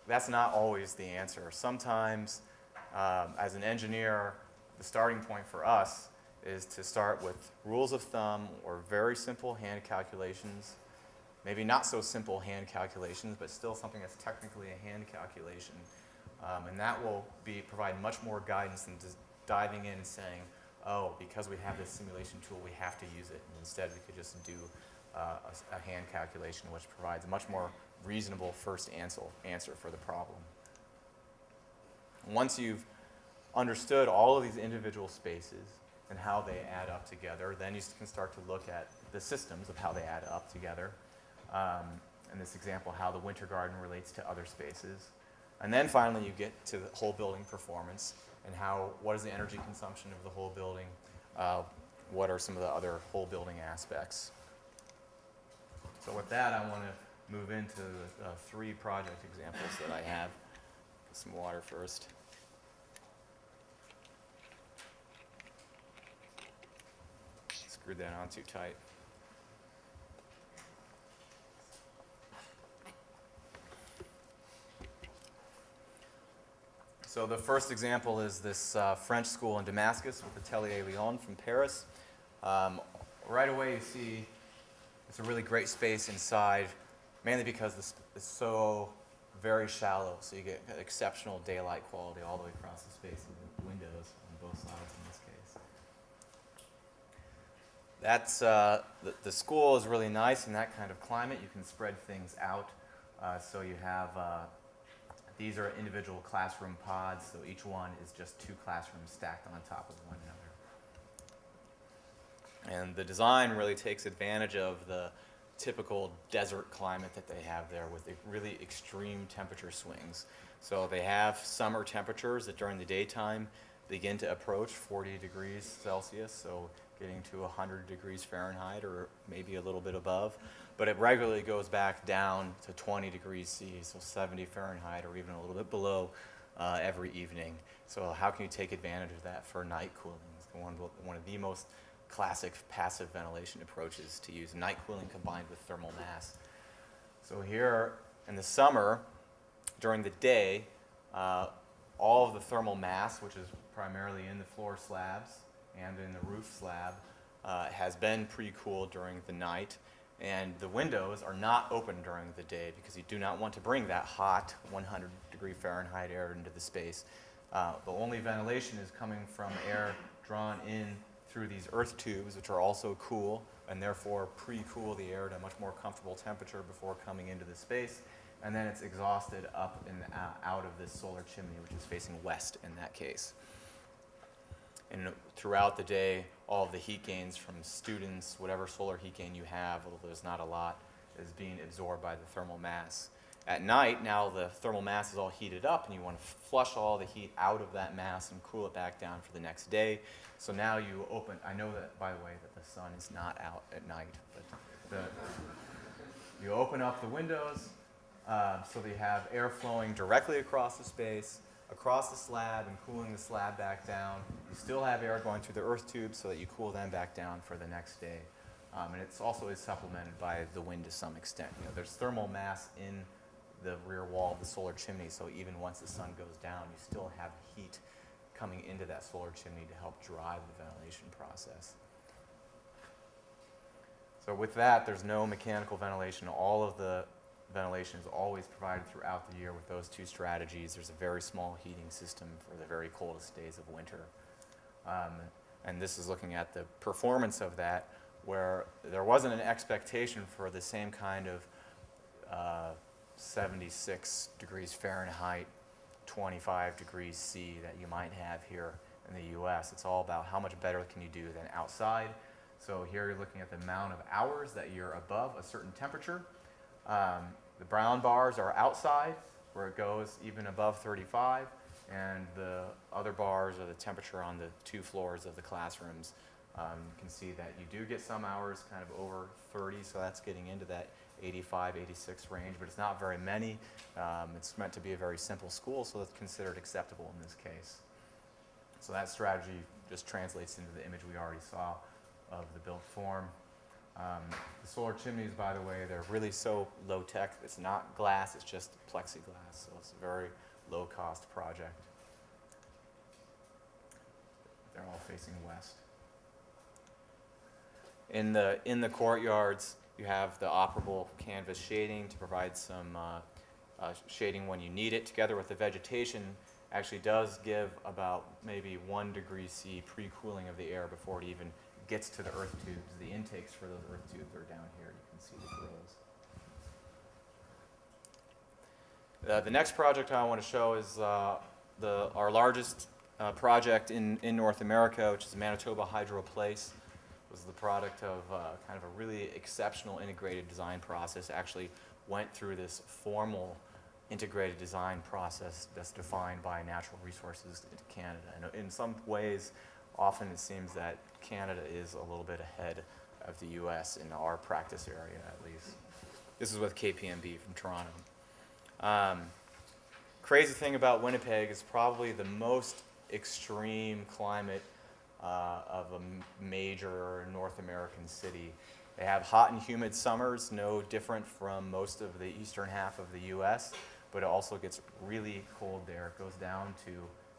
that's not always the answer. Sometimes, as an engineer, the starting point for us is to start with rules of thumb or very simple hand calculations, maybe not so simple hand calculations, but still something that's technically a hand calculation. And that will provide much more guidance than just diving in and saying, oh, because we have this simulation tool, we have to use it. And instead, we could just do a hand calculation, which provides a much more reasonable first answer for the problem. Once you've understood all of these individual spaces and how they add up together, then you can start to look at the systems of how they add up together. In this example, how the winter garden relates to other spaces. And then finally, you get to the whole building performance and what is the energy consumption of the whole building? What are some of the other whole building aspects? So with that, I want to move into the 3 project examples that I have. Get some water first. Screwed that on too tight. So the first example is this French school in Damascus with Atelier Lyon from Paris. Right away you see it's a really great space inside, mainly because it's so very shallow, so you get exceptional daylight quality all the way across the space with windows on both sides in this case. That's, the school is really nice in that kind of climate. You can spread things out, so you have these are individual classroom pods, so each one is just 2 classrooms stacked on top of one another. And the design really takes advantage of the typical desert climate that they have there with the really extreme temperature swings. So they have summer temperatures that during the daytime begin to approach 40 degrees Celsius, so getting to 100 degrees Fahrenheit or maybe a little bit above. But it regularly goes back down to 20 degrees C, so 70 Fahrenheit or even a little bit below every evening. So how can you take advantage of that for night cooling? It's one of the most classic passive ventilation approaches to use night cooling combined with thermal mass. So here in the summer, during the day, all of the thermal mass, which is primarily in the floor slabs and in the roof slab, has been pre-cooled during the night. And the windows are not open during the day because you do not want to bring that hot 100 degree Fahrenheit air into the space. The only ventilation is coming from air drawn in through these earth tubes, which are also cool, and therefore pre-cool the air to a much more comfortable temperature before coming into the space. And then it's exhausted up and out of this solar chimney, which is facing west in that case. And throughout the day, all of the heat gains from students, whatever solar heat gain you have, although there's not a lot, is being absorbed by the thermal mass. At night, now the thermal mass is all heated up, and you want to flush all the heat out of that mass and cool it back down for the next day. So now you open, I know that, by the way, that the sun is not out at night, but you open up the windows so that you have air flowing directly across the space, across the slab, and cooling the slab back down. You still have air going through the earth tubes so that you cool them back down for the next day. And it's also is supplemented by the wind to some extent. You know, there's thermal mass in the rear wall of the solar chimney, so even once the sun goes down, you still have heat coming into that solar chimney to help drive the ventilation process. So with that, there's no mechanical ventilation. All of the ventilation is always provided throughout the year with those two strategies. There's a very small heating system for the very coldest days of winter. And this is looking at the performance of that, where there wasn't an expectation for the same kind of 76 degrees Fahrenheit, 25 degrees C that you might have here in the US. It's all about how much better can you do than outside. So here you're looking at the amount of hours that you're above a certain temperature. The brown bars are outside, where it goes even above 35, and the other bars are the temperature on the two floors of the classrooms. You can see that you do get some hours kind of over 30, so that's getting into that 85, 86 range, but it's not very many. It's meant to be a very simple school, so it's considered acceptable in this case. So that strategy just translates into the image we already saw of the built form. The solar chimneys, by the way, they're really so low tech. It's not glass, it's just plexiglass, so it's a very low cost project. They're all facing west. In the courtyards, you have the operable canvas shading to provide some shading when you need it. Together with the vegetation, actually does give about maybe 1 degree C pre-cooling of the air before it even gets to the earth tubes. The intakes for those earth tubes are down here. You can see the grills. The next project I want to show is our largest project in North America, which is Manitoba Hydro Place. It was the product of kind of a really exceptional integrated design process. Actually went through this formal integrated design process that's defined by Natural Resources in Canada. And in some ways, often it seems that Canada is a little bit ahead of the US in our practice area, at least. This is with KPMB from Toronto. Crazy thing about Winnipeg is probably the most extreme climate of a major North American city. They have hot and humid summers, no different from most of the eastern half of the US, but it also gets really cold there. It goes down to,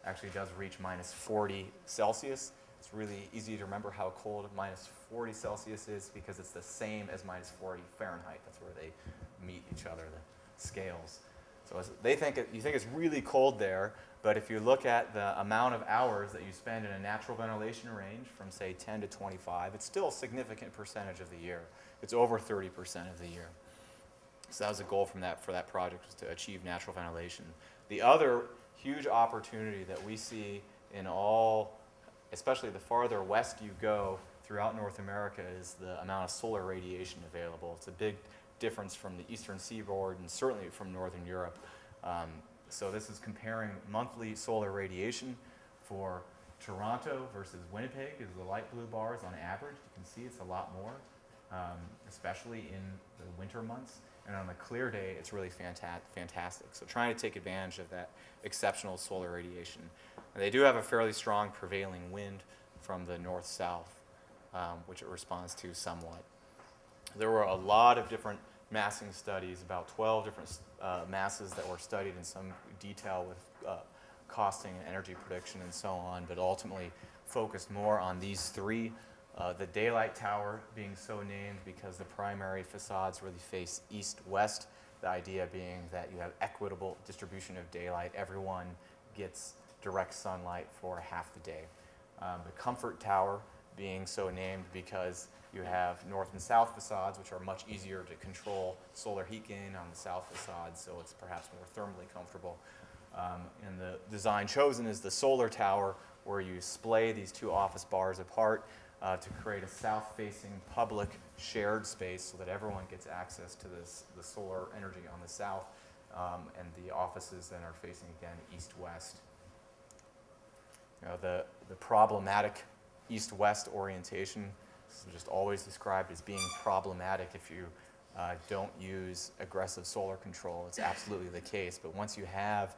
actually does reach minus 40 Celsius. It's really easy to remember how cold minus 40 Celsius is because it's the same as minus 40 Fahrenheit. That's where they meet each other, the scales. So you think it's really cold there, but if you look at the amount of hours that you spend in a natural ventilation range from say 10 to 25, it's still a significant percentage of the year. It's over 30% of the year. So that was a goal for that project, was to achieve natural ventilation. The other huge opportunity that we see in all, especially the farther west you go throughout North America, is the amount of solar radiation available. It's a big difference from the eastern seaboard and certainly from northern Europe. So this is comparing monthly solar radiation for Toronto versus Winnipeg is the light blue bars on average. You can see it's a lot more, especially in the winter months. And on a clear day, it's really fantastic. So trying to take advantage of that exceptional solar radiation. And they do have a fairly strong prevailing wind from the north-south, which it responds to somewhat. There were a lot of different massing studies, about 12 different masses that were studied in some detail with costing and energy prediction and so on, but ultimately focused more on these three. The daylight tower being so named because the primary facades really face east-west, the idea being that you have equitable distribution of daylight. Everyone gets direct sunlight for half the day. The comfort tower being so named because you have north and south facades, which are much easier to control solar heat gain on the south facade, so it's perhaps more thermally comfortable. And the design chosen is the solar tower, where you splay these two office bars apart to create a south-facing public shared space so that everyone gets access to the solar energy on the south, and the offices then are facing, again, east-west. You know, the problematic east-west orientation is just always described as being problematic if you don't use aggressive solar control. It's absolutely the case, but once you have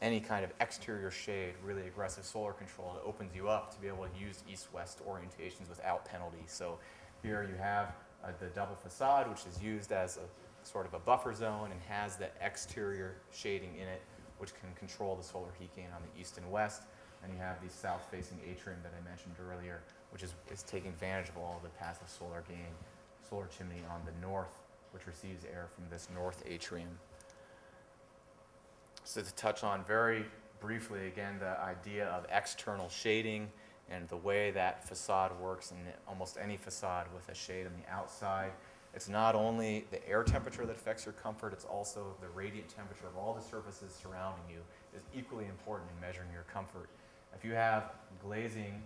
any kind of exterior shade, really aggressive solar control, it opens you up to be able to use east-west orientations without penalty. So here you have the double facade, which is used as a sort of a buffer zone and has that exterior shading in it, which can control the solar heat gain on the east and west. And you have the south-facing atrium that I mentioned earlier, which is taking advantage of all of the passive solar gain. Solar chimney on the north, which receives air from this north atrium. So to touch on very briefly, again, the idea of external shading and the way that facade works in almost any facade with a shade on the outside. It's not only the air temperature that affects your comfort, it's also the radiant temperature of all the surfaces surrounding you is equally important in measuring your comfort. If you have glazing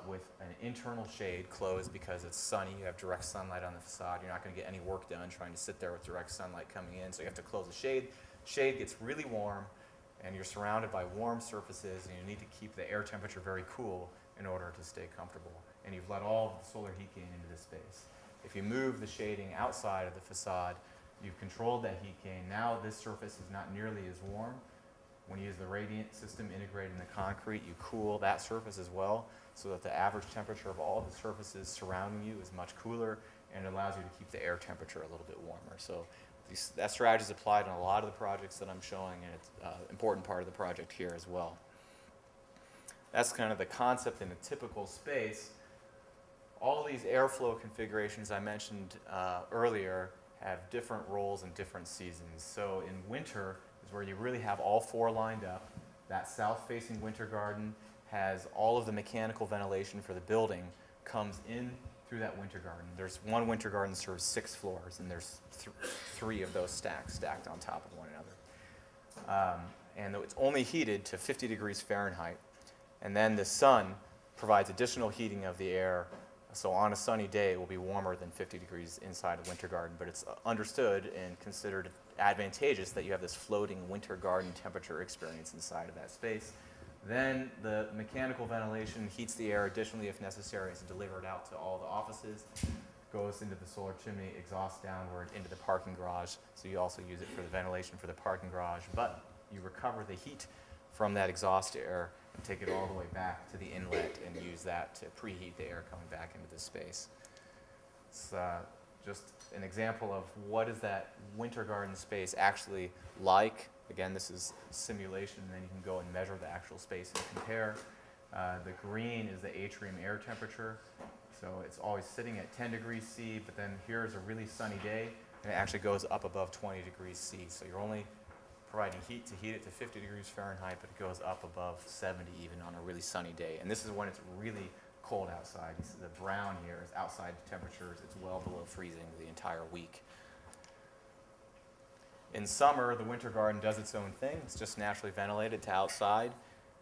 with an internal shade closed because it's sunny, you have direct sunlight on the facade, you're not going to get any work done trying to sit there with direct sunlight coming in, so you have to close the shade. Shade gets really warm, and you're surrounded by warm surfaces, and you need to keep the air temperature very cool in order to stay comfortable. And you've let all of the solar heat gain into this space. If you move the shading outside of the facade, you've controlled that heat gain. Now this surface is not nearly as warm. When you use the radiant system integrated in the concrete, you cool that surface as well, so that the average temperature of all the surfaces surrounding you is much cooler, and it allows you to keep the air temperature a little bit warmer. So that strategy is applied in a lot of the projects that I'm showing, and it's an important part of the project here as well. That's kind of the concept in a typical space. All these airflow configurations I mentioned earlier have different roles in different seasons. So in winter is where you really have all four lined up. That south-facing winter garden has all of the mechanical ventilation for the building comes in through that winter garden. There's one winter garden that serves 6 floors, and there's three of those stacked on top of one another. And it's only heated to 50 degrees Fahrenheit. And then the sun provides additional heating of the air. So on a sunny day, it will be warmer than 50 degrees inside the winter garden. But it's understood and considered advantageous that you have this floating winter garden temperature experience inside of that space. Then the mechanical ventilation heats the air additionally if necessary. It's delivered out to all the offices, goes into the solar chimney, exhausts downward into the parking garage. So you also use it for the ventilation for the parking garage. But you recover the heat from that exhaust air and take it all the way back to the inlet and use that to preheat the air coming back into the space. It's just an example of what is that winter garden space actually like. Again, this is simulation, and then you can go and measure the actual space and compare. The green is the atrium air temperature. So it's always sitting at 10 degrees C, but then here's a really sunny day, and it actually goes up above 20 degrees C. So you're only providing heat to heat it to 50 degrees Fahrenheit, but it goes up above 70 even on a really sunny day. And this is when it's really cold outside. You see the brown here is outside temperatures. It's well below freezing the entire week. In summer, the winter garden does its own thing. It's just naturally ventilated to outside,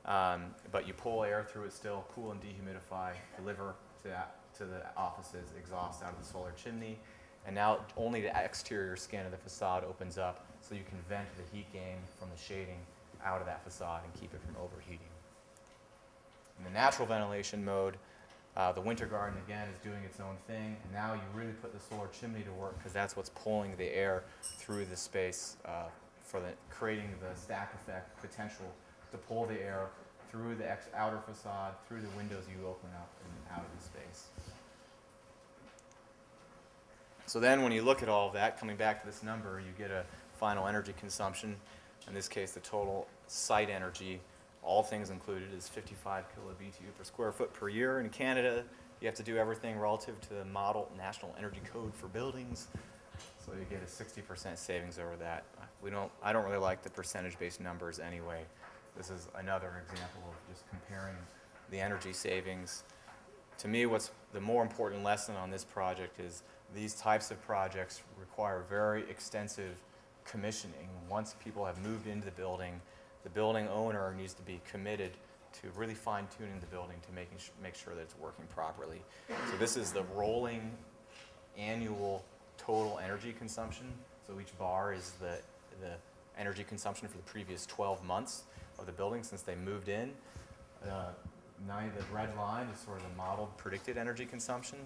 but you pull air through it still, cool and dehumidify, deliver to the offices, exhaust out of the solar chimney. and now only the exterior skin of the facade opens up so you can vent the heat gain from the shading out of that facade and keep it from overheating. In the natural ventilation mode, the winter garden again is doing its own thing, and now you really put the solar chimney to work because that's what's pulling the air through the space for creating the stack effect potential to pull the air through the outer facade, through the windows you open up and out of the space. So then when you look at all of that, coming back to this number, you get a final energy consumption. In this case, the total site energy, all things included, is 55 kilobtu per square foot per year. In Canada, you have to do everything relative to the model National Energy Code for buildings. So you get a 60% savings over that. I don't really like the percentage-based numbers anyway. This is another example of just comparing the energy savings. To me, what's the more important lesson on this project is these types of projects require very extensive commissioning. Once people have moved into the building owner needs to be committed to really fine-tuning the building to make sure that it's working properly. So this is the rolling annual total energy consumption. So each bar is the energy consumption for the previous 12 months of the building since they moved in. The red line is sort of the modeled predicted energy consumption.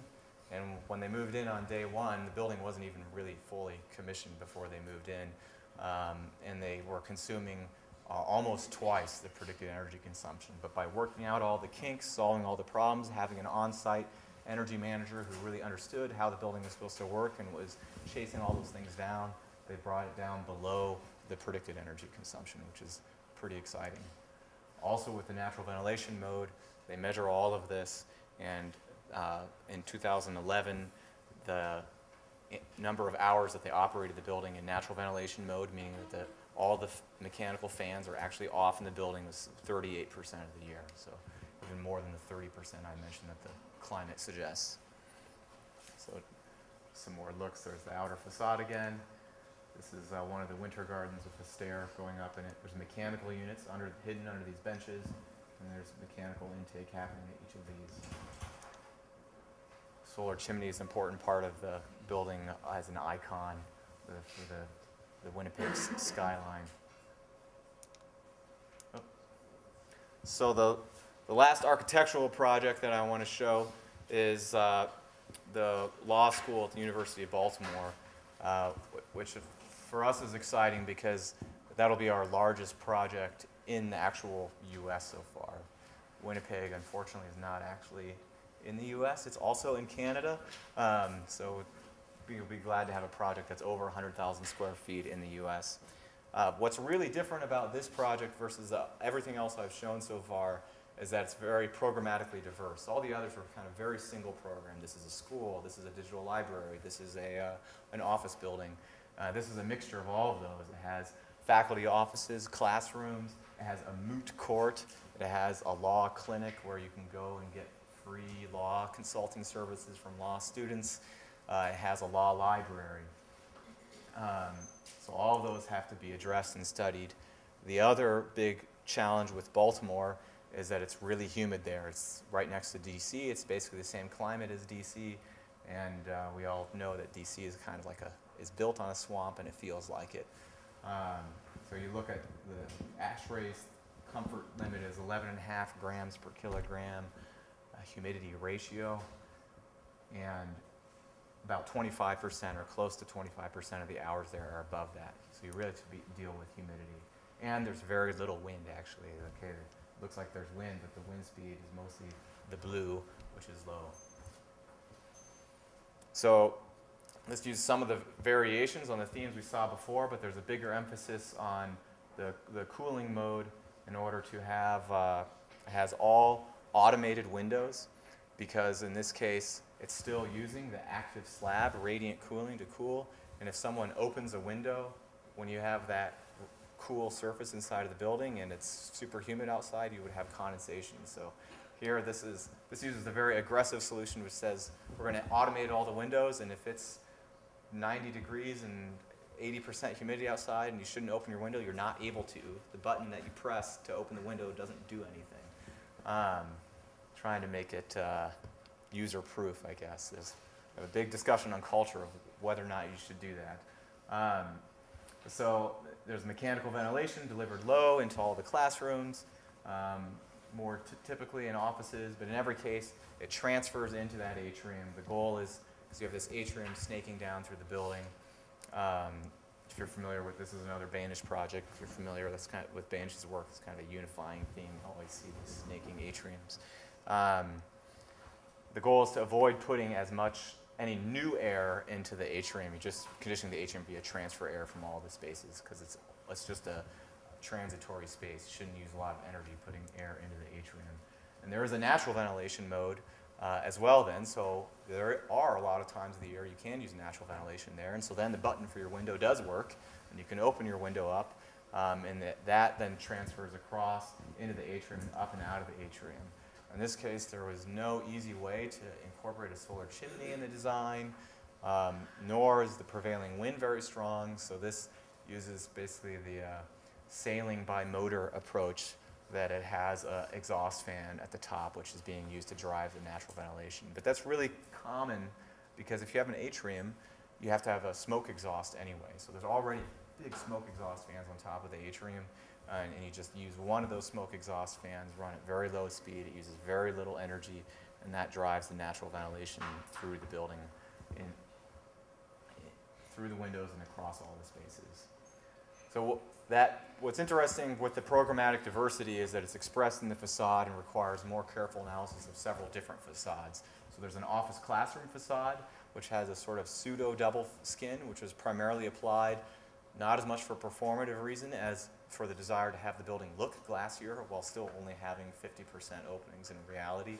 And when they moved in on day one, the building wasn't even really fully commissioned before they moved in. And they were consuming almost twice the predicted energy consumption. But by working out all the kinks, solving all the problems, having an on-site energy manager who really understood how the building was supposed to work and was chasing all those things down, they brought it down below the predicted energy consumption, which is pretty exciting. Also with the natural ventilation mode, they measure all of this, and in 2011, the number of hours that they operated the building in natural ventilation mode, meaning that all the mechanical fans are actually off in the building, was 38% of the year. So even more than the 30% I mentioned that the climate suggests. So some more looks. There's the outer facade again. This is one of the winter gardens with a stair going up in it. There's mechanical units hidden under these benches, and there's mechanical intake happening at each of these. Solar chimney is an important part of the building as an icon for the Winnipeg skyline. Oh. So the last architectural project that I want to show is the law school at the University of Baltimore, which for us is exciting because that'll be our largest project in the actual U.S. so far. Winnipeg, unfortunately, is not actually in the U.S. It's also in Canada, so we'll be glad to have a project that's over 100,000 square feet in the U.S. What's really different about this project versus everything else I've shown so far is that it's very programmatically diverse. All the others were kind of very single program. This is a school, this is a digital library, this is an office building. This is a mixture of all of those. It has faculty offices, classrooms, it has a moot court, it has a law clinic where you can go and get free law consulting services from law students. It has a law library. So all of those have to be addressed and studied. The other big challenge with Baltimore is that it's really humid there. It's right next to DC. It's basically the same climate as DC, and we all know that DC is kind of like is built on a swamp, and it feels like it. So you look at the ASHRAE's comfort limit is 11.5 grams per kilogram humidity ratio, and about 25% or close to 25% of the hours there are above that. So you really have to deal with humidity. And there's very little wind, actually. Okay, it looks like there's wind, but the wind speed is mostly the blue, which is low. So let's use some of the variations on the themes we saw before, but there's a bigger emphasis on the cooling mode in order to have has all automated windows, because in this case it's still using the active slab radiant cooling to cool, and if someone opens a window when you have that cool surface inside of the building and it's super humid outside, you would have condensation. So here this uses a very aggressive solution which says we're going to automate all the windows, and if it's 90 degrees and 80% humidity outside and you shouldn't open your window, you're not able to. The button that you press to open the window doesn't do anything. Trying to make it user-proof, I guess. There's a big discussion on culture of whether or not you should do that. So there's mechanical ventilation delivered low into all the classrooms, more typically in offices, but in every case, it transfers into that atrium. The goal is, because you have this atrium snaking down through the building. If you're familiar with, this is another Banish project. If you're familiar, that's kind of, with Banish's work, it's kind of a unifying theme. You always see these snaking atriums. The goal is to avoid putting any new air into the atrium. You're just conditioning the atrium to be a transfer air from all the spaces, because it's just a transitory space. You shouldn't use a lot of energy putting air into the atrium. And there is a natural ventilation mode as well then, so there are a lot of times of the year you can use natural ventilation there, and so then the button for your window does work, and you can open your window up, and that then transfers across into the atrium and up and out of the atrium. In this case, there was no easy way to incorporate a solar chimney in the design, nor is the prevailing wind very strong, so this uses basically the sailing by motor approach, that it has an exhaust fan at the top, which is being used to drive the natural ventilation. But that's really common, because if you have an atrium, you have to have a smoke exhaust anyway. So there's already big smoke exhaust fans on top of the atrium, and you just use one of those smoke exhaust fans, run at very low speed. It uses very little energy, and that drives the natural ventilation through the building, through the windows and across all the spaces. So what's interesting with the programmatic diversity is that it's expressed in the facade and requires more careful analysis of several different facades. So there's an office classroom facade, which has a sort of pseudo double skin, which was primarily applied not as much for performative reason as for the desire to have the building look glassier while still only having 50% openings in reality.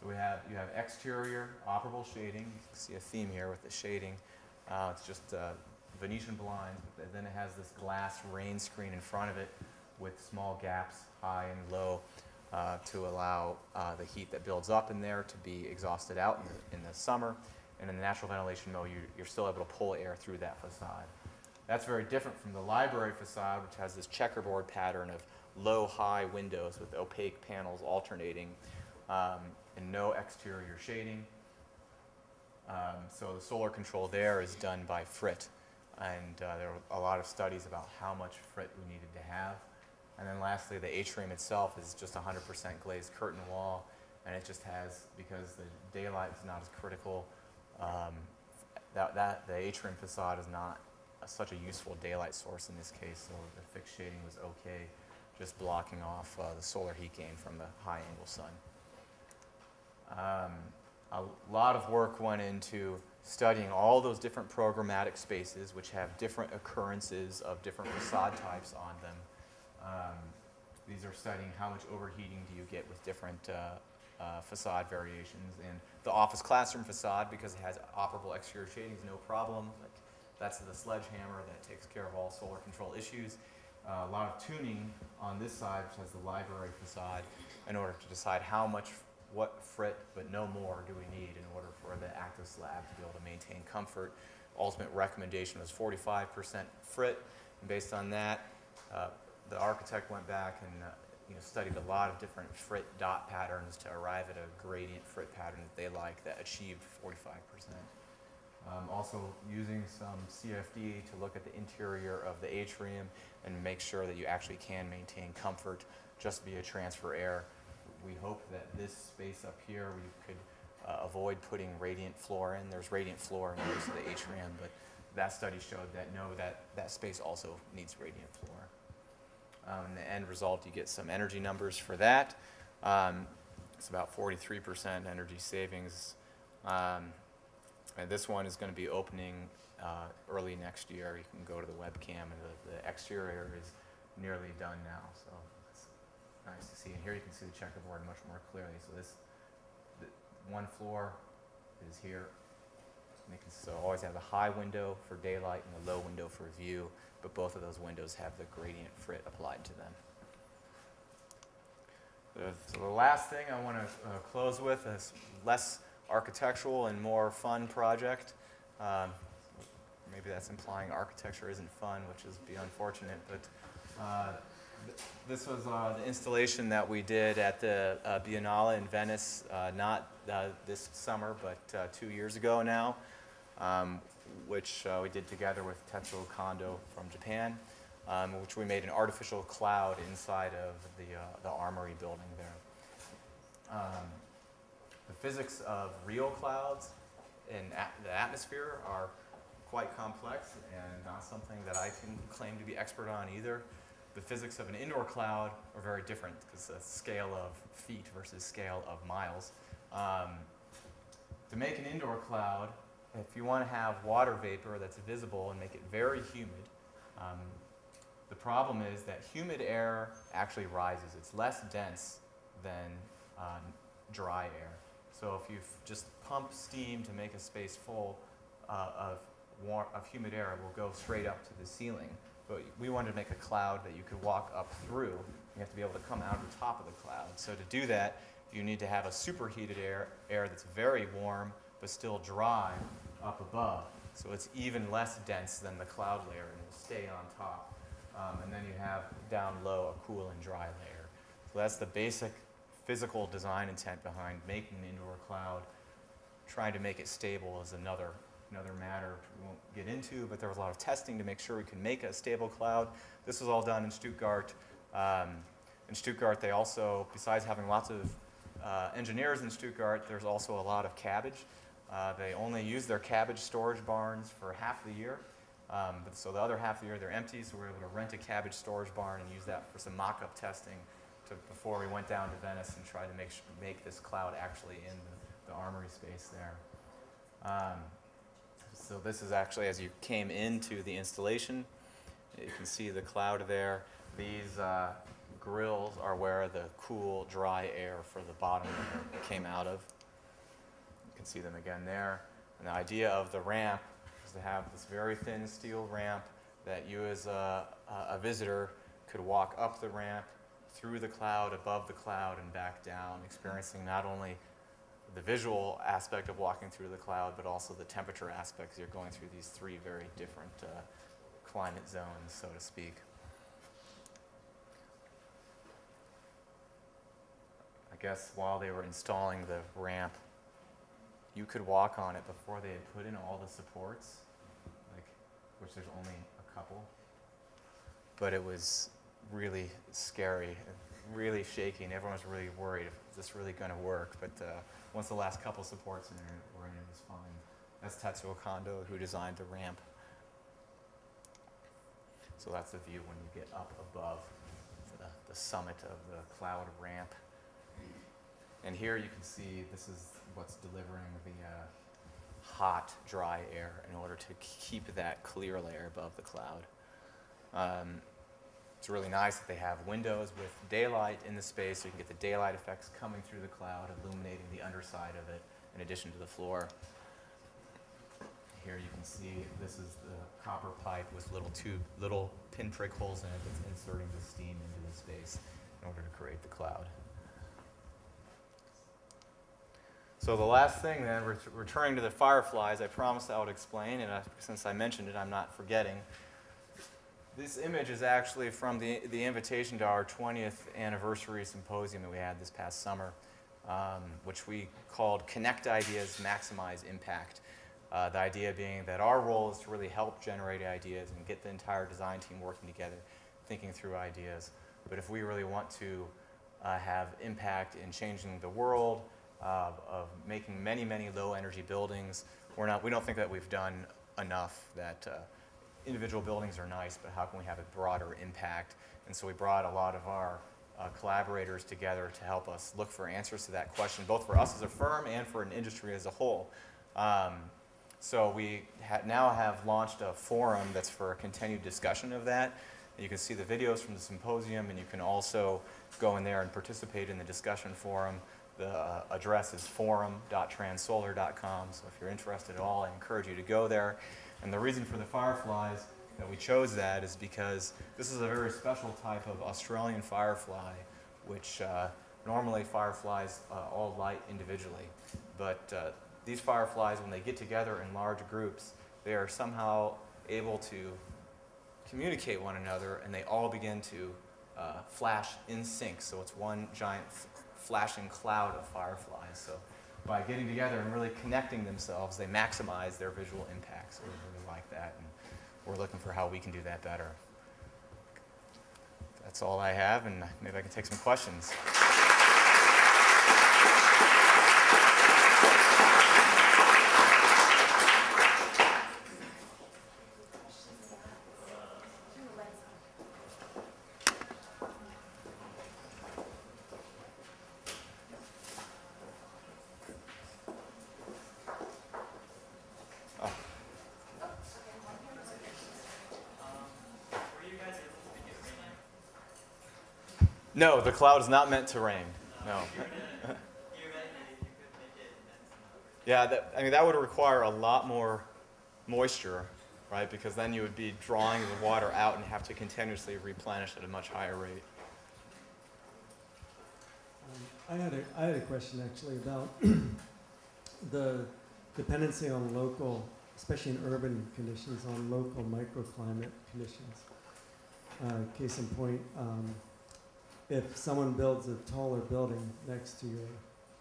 So you have exterior operable shading. You can see a theme here with the shading. It's just Venetian blinds, but then it has this glass rain screen in front of it with small gaps, high and low, to allow the heat that builds up in there to be exhausted out in the summer. And in the natural ventilation mode, you're still able to pull air through that facade. That's very different from the library facade, which has this checkerboard pattern of low-high windows with opaque panels alternating, and no exterior shading. So the solar control there is done by frit. And there were a lot of studies about how much frit we needed to have. And then lastly, the atrium itself is just 100% glazed curtain wall, and it just has, because the daylight is not as critical, the atrium facade is not such a useful daylight source in this case, so the fixed shading was okay, just blocking off the solar heat gain from the high angle sun. A lot of work went into studying all those different programmatic spaces, which have different occurrences of different facade types on them. These are studying how much overheating do you get with different facade variations. And the office classroom facade, because it has operable exterior shading, is no problem. That's the sledgehammer that takes care of all solar control issues. A lot of tuning on this side, which has the library facade, in order to decide what frit, but no more, do we need in order for the active slab to be able to maintain comfort. Ultimate recommendation was 45% frit, and based on that, the architect went back and studied a lot of different frit dot patterns to arrive at a gradient frit pattern that they liked that achieved 45%. Also using some CFD to look at the interior of the atrium and make sure that you actually can maintain comfort just via transfer air. We hope that this space up here, we could avoid putting radiant floor in. There's radiant floor in most of the atrium, but that study showed that no, that space also needs radiant floor. In the end result, you get some energy numbers for that. It's about 43% energy savings. And this one is going to be opening early next year. You can go to the webcam, and the exterior is nearly done now. So it's nice to see. And here you can see the checkerboard much more clearly. So the one floor is here. So always have the high window for daylight and the low window for view, but both of those windows have the gradient frit applied to them. So the last thing I want to close with is less architectural and more fun project. Maybe that's implying architecture isn't fun, which is be unfortunate, but this was the installation that we did at the Biennale in Venice, not this summer, but 2 years ago now. which we did together with Tetsuo Kondo from Japan, which we made an artificial cloud inside of the Armory building there. The physics of real clouds in the atmosphere are quite complex and not something that I can claim to be expert on either. The physics of an indoor cloud are very different because the scale of feet versus scale of miles. To make an indoor cloud, if you want to have water vapor that's visible and make it very humid, the problem is that humid air actually rises. It's less dense than dry air. So if you just pump steam to make a space full of humid air, it will go straight up to the ceiling. But we wanted to make a cloud that you could walk up through. You have to be able to come out of the top of the cloud. So to do that, you need to have a superheated air that's very warm but still dry up above. So it's even less dense than the cloud layer and will stay on top. And then you have down low a cool and dry layer. So that's the basic physical design intent behind making an indoor cloud. Trying to make it stable is another matter we won't get into, but there was a lot of testing to make sure we can make a stable cloud. This was all done in Stuttgart. In Stuttgart, they also, besides having lots of engineers in Stuttgart, there's also a lot of cabbage. They only use their cabbage storage barns for half the year. So the other half of the year they're empty, so we were able to rent a cabbage storage barn and use that for some mock-up testing before we went down to Venice and tried to make this cloud actually in the Armory space there. So this is actually as you came into the installation. You can see the cloud there. These grills are where the cool, dry air for the bottom layer came out of. You can see them again there. And the idea of the ramp is to have this very thin steel ramp that you as a visitor could walk up the ramp, through the cloud, above the cloud, and back down, experiencing not only the visual aspect of walking through the cloud, but also the temperature aspects. You're going through these three very different climate zones, so to speak. I guess while they were installing the ramp, you could walk on it before they had put in all the supports, which there's only a couple. But it was really scary, really shaky, and everyone was really worried, is this really going to work? But once the last couple supports were in, it was fine. That's Tetsuo Kondo, who designed the ramp. So that's the view when you get up above the summit of the cloud ramp. And here you can see this is what's delivering the hot, dry air in order to keep that clear layer above the cloud. It's really nice that they have windows with daylight in the space, so you can get the daylight effects coming through the cloud, illuminating the underside of it in addition to the floor. Here you can see this is the copper pipe with little pinprick holes in it that's inserting the steam into the space in order to create the cloud. So the last thing then, returning to the fireflies, I promised I would explain, and since I mentioned it, I'm not forgetting. This image is actually from the invitation to our 20th anniversary symposium that we had this past summer, which we called Connect Ideas, Maximize Impact. The idea being that our role is to really help generate ideas and get the entire design team working together, thinking through ideas. But if we really want to have impact in changing the world, of making many, many low-energy buildings, we don't think that we've done enough, that individual buildings are nice, but how can we have a broader impact? And so we brought a lot of our collaborators together to help us look for answers to that question, both for us as a firm and for an industry as a whole. So we now have launched a forum that's for a continued discussion of that. You can see the videos from the symposium, and you can also go in there and participate in the discussion forum. The address is forum.transsolar.com, so if you're interested at all, I encourage you to go there. And the reason for the fireflies that we chose that is because this is a very special type of Australian firefly, which normally fireflies all light individually. But these fireflies, when they get together in large groups, they are somehow able to communicate one another, and they all begin to flash in sync. So it's one giant flashing cloud of fireflies. So by getting together and really connecting themselves, they maximize their visual impacts. So we really like that, and we're looking for how we can do that better. That's all I have, and maybe I can take some questions. No, the cloud is not meant to rain. No. Yeah, I mean, that would require a lot more moisture, right? Because then you would be drawing the water out and have to continuously replenish at a much higher rate. I had a question actually about the dependency on local, especially in urban conditions, on local microclimate conditions. Case in point, if someone builds a taller building next to your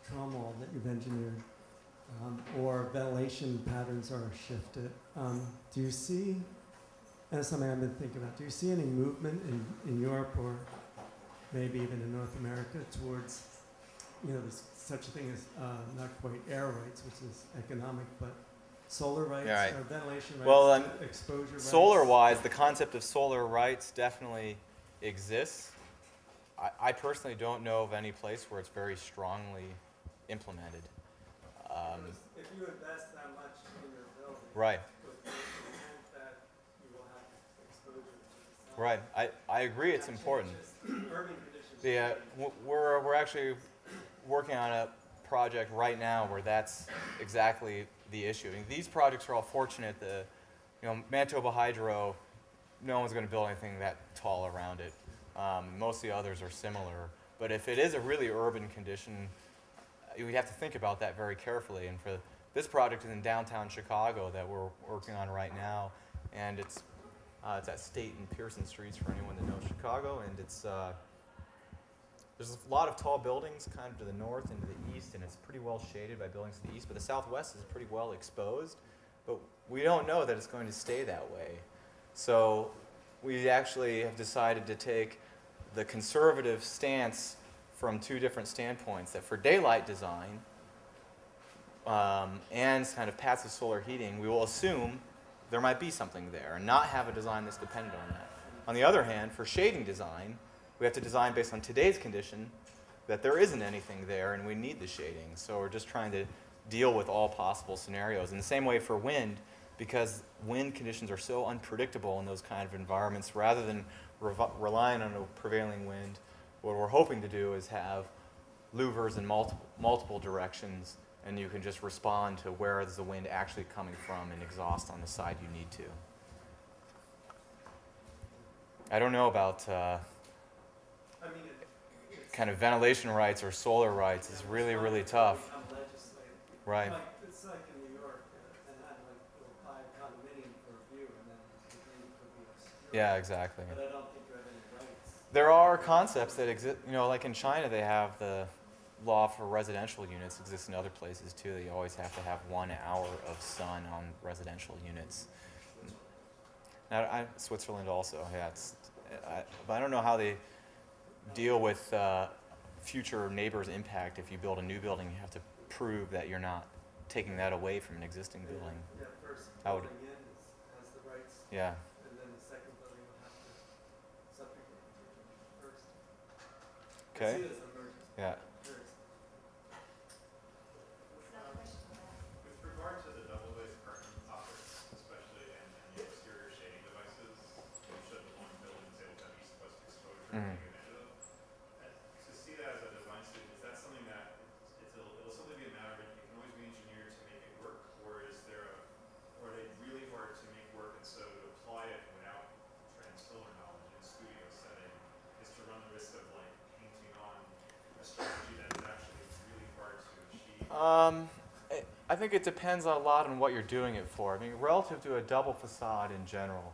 tram wall that you've engineered, or ventilation patterns are shifted, do you see, and that's something I've been thinking about, do you see any movement in Europe or maybe even in North America towards, there's such a thing as not quite air rights, which is economic, but solar rights, yeah, right. Or ventilation rights, well, exposure rights? Solar-wise, the concept of solar rights definitely exists. I personally don't know of any place where it's very strongly implemented. If you invest that much in your building, right. with the intent that you will have exposure to the sun. Right. I agree it's important. Urban conditions. Yeah, we're actually working on a project right now where that's exactly the issue. I mean, these projects are all fortunate. Manitoba Hydro, no one's going to build anything that tall around it. Most of the others are similar. But if it is a really urban condition, we have to think about that very carefully. And for this project is in downtown Chicago that we're working on right now, and it's at State and Pearson Streets for anyone that knows Chicago, and it's there's a lot of tall buildings kind of to the north and to the east, and it's pretty well shaded by buildings to the east, but the southwest is pretty well exposed. But we don't know that it's going to stay that way. So we actually have decided to take the conservative stance from two different standpoints, that for daylight design and kind of passive solar heating, we will assume there might be something there and not have a design that's dependent on that. On the other hand, for shading design, we have to design based on today's condition that there isn't anything there and we need the shading. So we're just trying to deal with all possible scenarios. In the same way for wind, because wind conditions are so unpredictable in those kind of environments, rather than relying on a prevailing wind, what we're hoping to do is have louvers in multiple directions, and you can just respond to where is the wind actually coming from and exhaust on the side you need to. I don't know about kind of ventilation rights or solar rights. It's really, really tough. Right. It's like in New York, and had like buy a condominium for a view, and then the view could be obscured. Yeah, exactly. But I don't think you have any rights. There are concepts that exist. Like in China, they have the law for residential units. Exists in other places too. You always have to have 1 hour of sun on residential units. Now, Switzerland also. Yeah, but I don't know how they deal with future neighbors' impact. If you build a new building, you have to prove that you're not taking that away from an existing building. Yeah, first building has the rights. Yeah. And then the second building will have to subjugate first. Okay. I see it as emergency. Yeah. With regard to the double glazed curtain optics, especially in the exterior shading devices, you showed that one building is able to have east-west exposure. Mm-hmm. To see that as a design student, is that something that it'll simply be a matter of it can always be engineered to make it work, or are they really hard to make work, and so to apply it without Transsolar knowledge in studio setting is to run the risk of like painting on a strategy that is actually really hard to achieve? I think it depends a lot on what you're doing it for. I mean, relative to a double facade in general,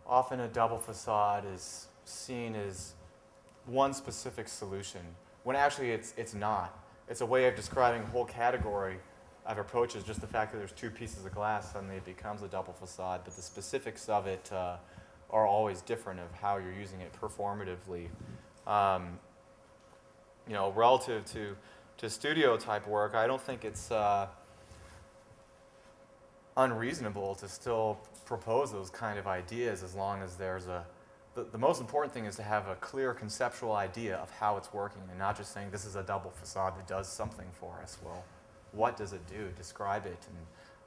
often a double facade is seen as one specific solution, when actually it's not. it's a way of describing a whole category of approaches. Just the fact that there's two pieces of glass, suddenly it becomes a double facade, but the specifics of it are always different of how you're using it performatively. You know, relative to studio type work, I don't think it's unreasonable to still propose those kind of ideas, as long as there's the most important thing is to have a clear conceptual idea of how it's working, and not just saying this is a double facade that does something for us. Well, what does it do? Describe it,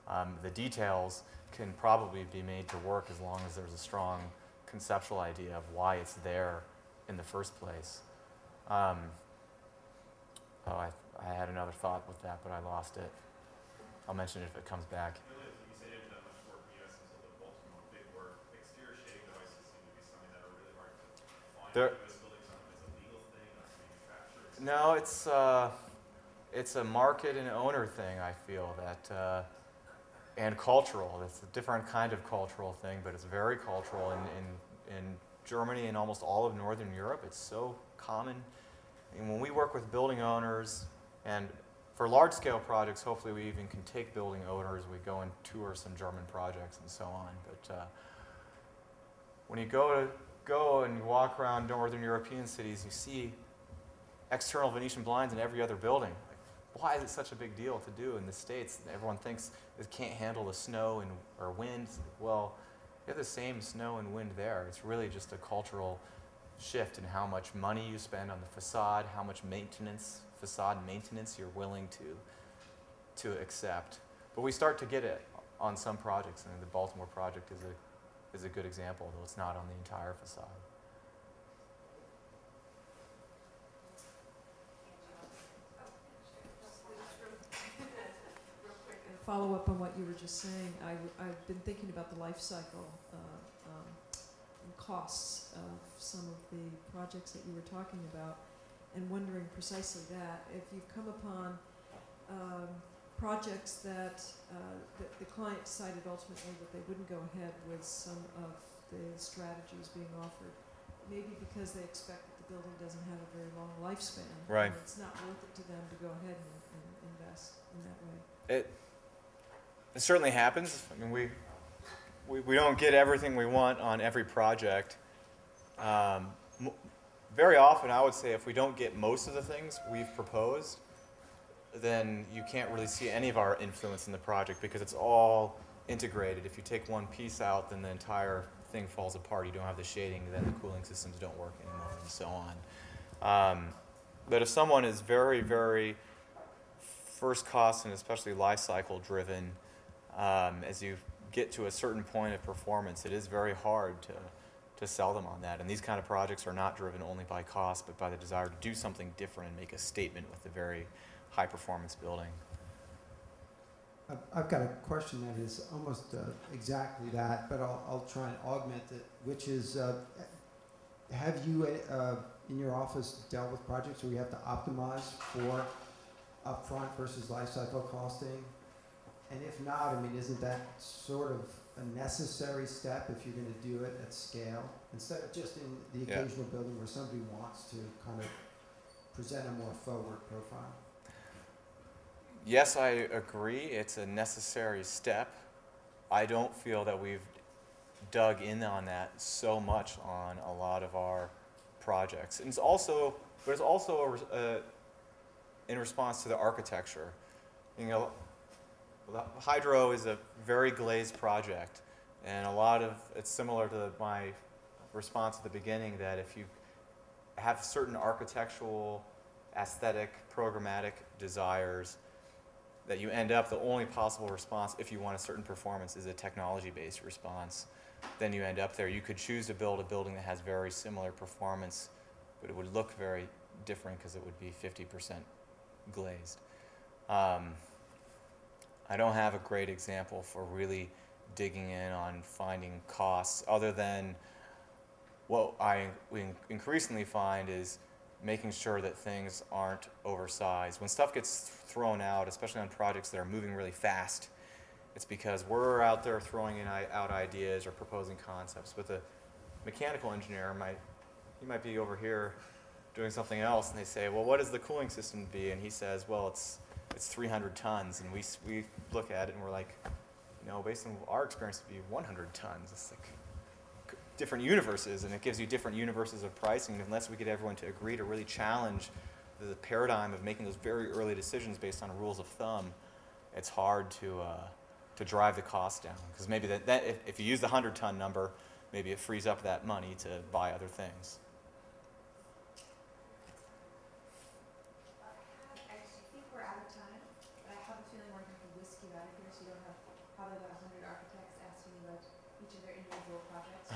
and the details can probably be made to work as long as there's a strong conceptual idea of why it's there in the first place. I had another thought with that, but I lost it. I'll mention it if it comes back. Really, you say you haven't done much work in the U.S. until the Baltimore big work. Exterior shading devices seem to be something that are really hard to find in U.S. buildings. It's a legal thing, not manufactured. No, it's a market and owner thing, I feel, that, and cultural. It's a different kind of cultural thing, but it's very cultural. In Germany and almost all of Northern Europe, it's so common. And when we work with building owners, and for large-scale projects, hopefully we even can take building owners. We go and tour some German projects and so on. But when you go and you walk around Northern European cities, you see external Venetian blinds in every other building. Like, why is it such a big deal to do in the States? Everyone thinks it can't handle the snow or wind. Well, you have the same snow and wind there. It's really just a cultural shift in how much money you spend on the facade, how much facade maintenance you're willing to accept. But we start to get it on some projects, and the Baltimore project is a good example, though it's not on the entire facade. Follow up on what you were just saying. I've been thinking about the life cycle and costs of some of the projects that you were talking about, and wondering precisely that. If you've come upon projects that the client decided ultimately that they wouldn't go ahead with some of the strategies being offered, maybe because they expect that the building doesn't have a very long lifespan. Right. And it's not worth it to them to go ahead and invest in that way. It certainly happens. I mean, we don't get everything we want on every project. Very often, I would say, if we don't get most of the things we've proposed, then you can't really see any of our influence in the project, because it's all integrated. If you take one piece out, then the entire thing falls apart. You don't have the shading, then the cooling systems don't work anymore, and so on. But if someone is very, very first cost and especially life cycle driven, as you get to a certain point of performance, it is very hard to sell them on that. And these kind of projects are not driven only by cost, but by the desire to do something different and make a statement with a very high performance building. I've got a question that is almost exactly that, but I'll try and augment it, which is, have you in your office dealt with projects where you have to optimize for upfront versus life cycle costing? And if not, I mean, isn't that sort of a necessary step if you're going to do it at scale, instead of just in the occasional building where somebody wants to kind of present a more forward profile? Yes, I agree. It's a necessary step. I don't feel that we've dug in on that so much on a lot of our projects. And it's also in response to the architecture. You know, Hydro is a very glazed project, and a lot of it's similar to my response at the beginning, that if you have certain architectural, aesthetic, programmatic desires, that you end up, the only possible response if you want a certain performance is a technology-based response. Then you end up there. You could choose to build a building that has very similar performance, but it would look very different because it would be 50% glazed. I don't have a great example for really digging in on finding costs, other than what we increasingly find is making sure that things aren't oversized. When stuff gets thrown out, especially on projects that are moving really fast, it's because we're out there throwing out ideas or proposing concepts. But the mechanical engineer might be over here doing something else, and they say, well, what does the cooling system be? And he says, well, it's 300 tons. And we look at it and we're like, no, based on our experience, it'd be 100 tons. It's like different universes, and it gives you different universes of pricing. And unless we get everyone to agree to really challenge the paradigm of making those very early decisions based on rules of thumb, it's hard to drive the cost down. Because maybe that if you use the 100-ton number, maybe it frees up that money to buy other things. I think we're out of time, but I have a feeling we're going to whisk you out of here, so you don't have probably about 100 architects asking you about each of their individual projects.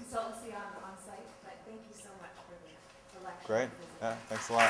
Consultancy on site, but thank you so much for the lecture. Great. Yeah, thanks a lot.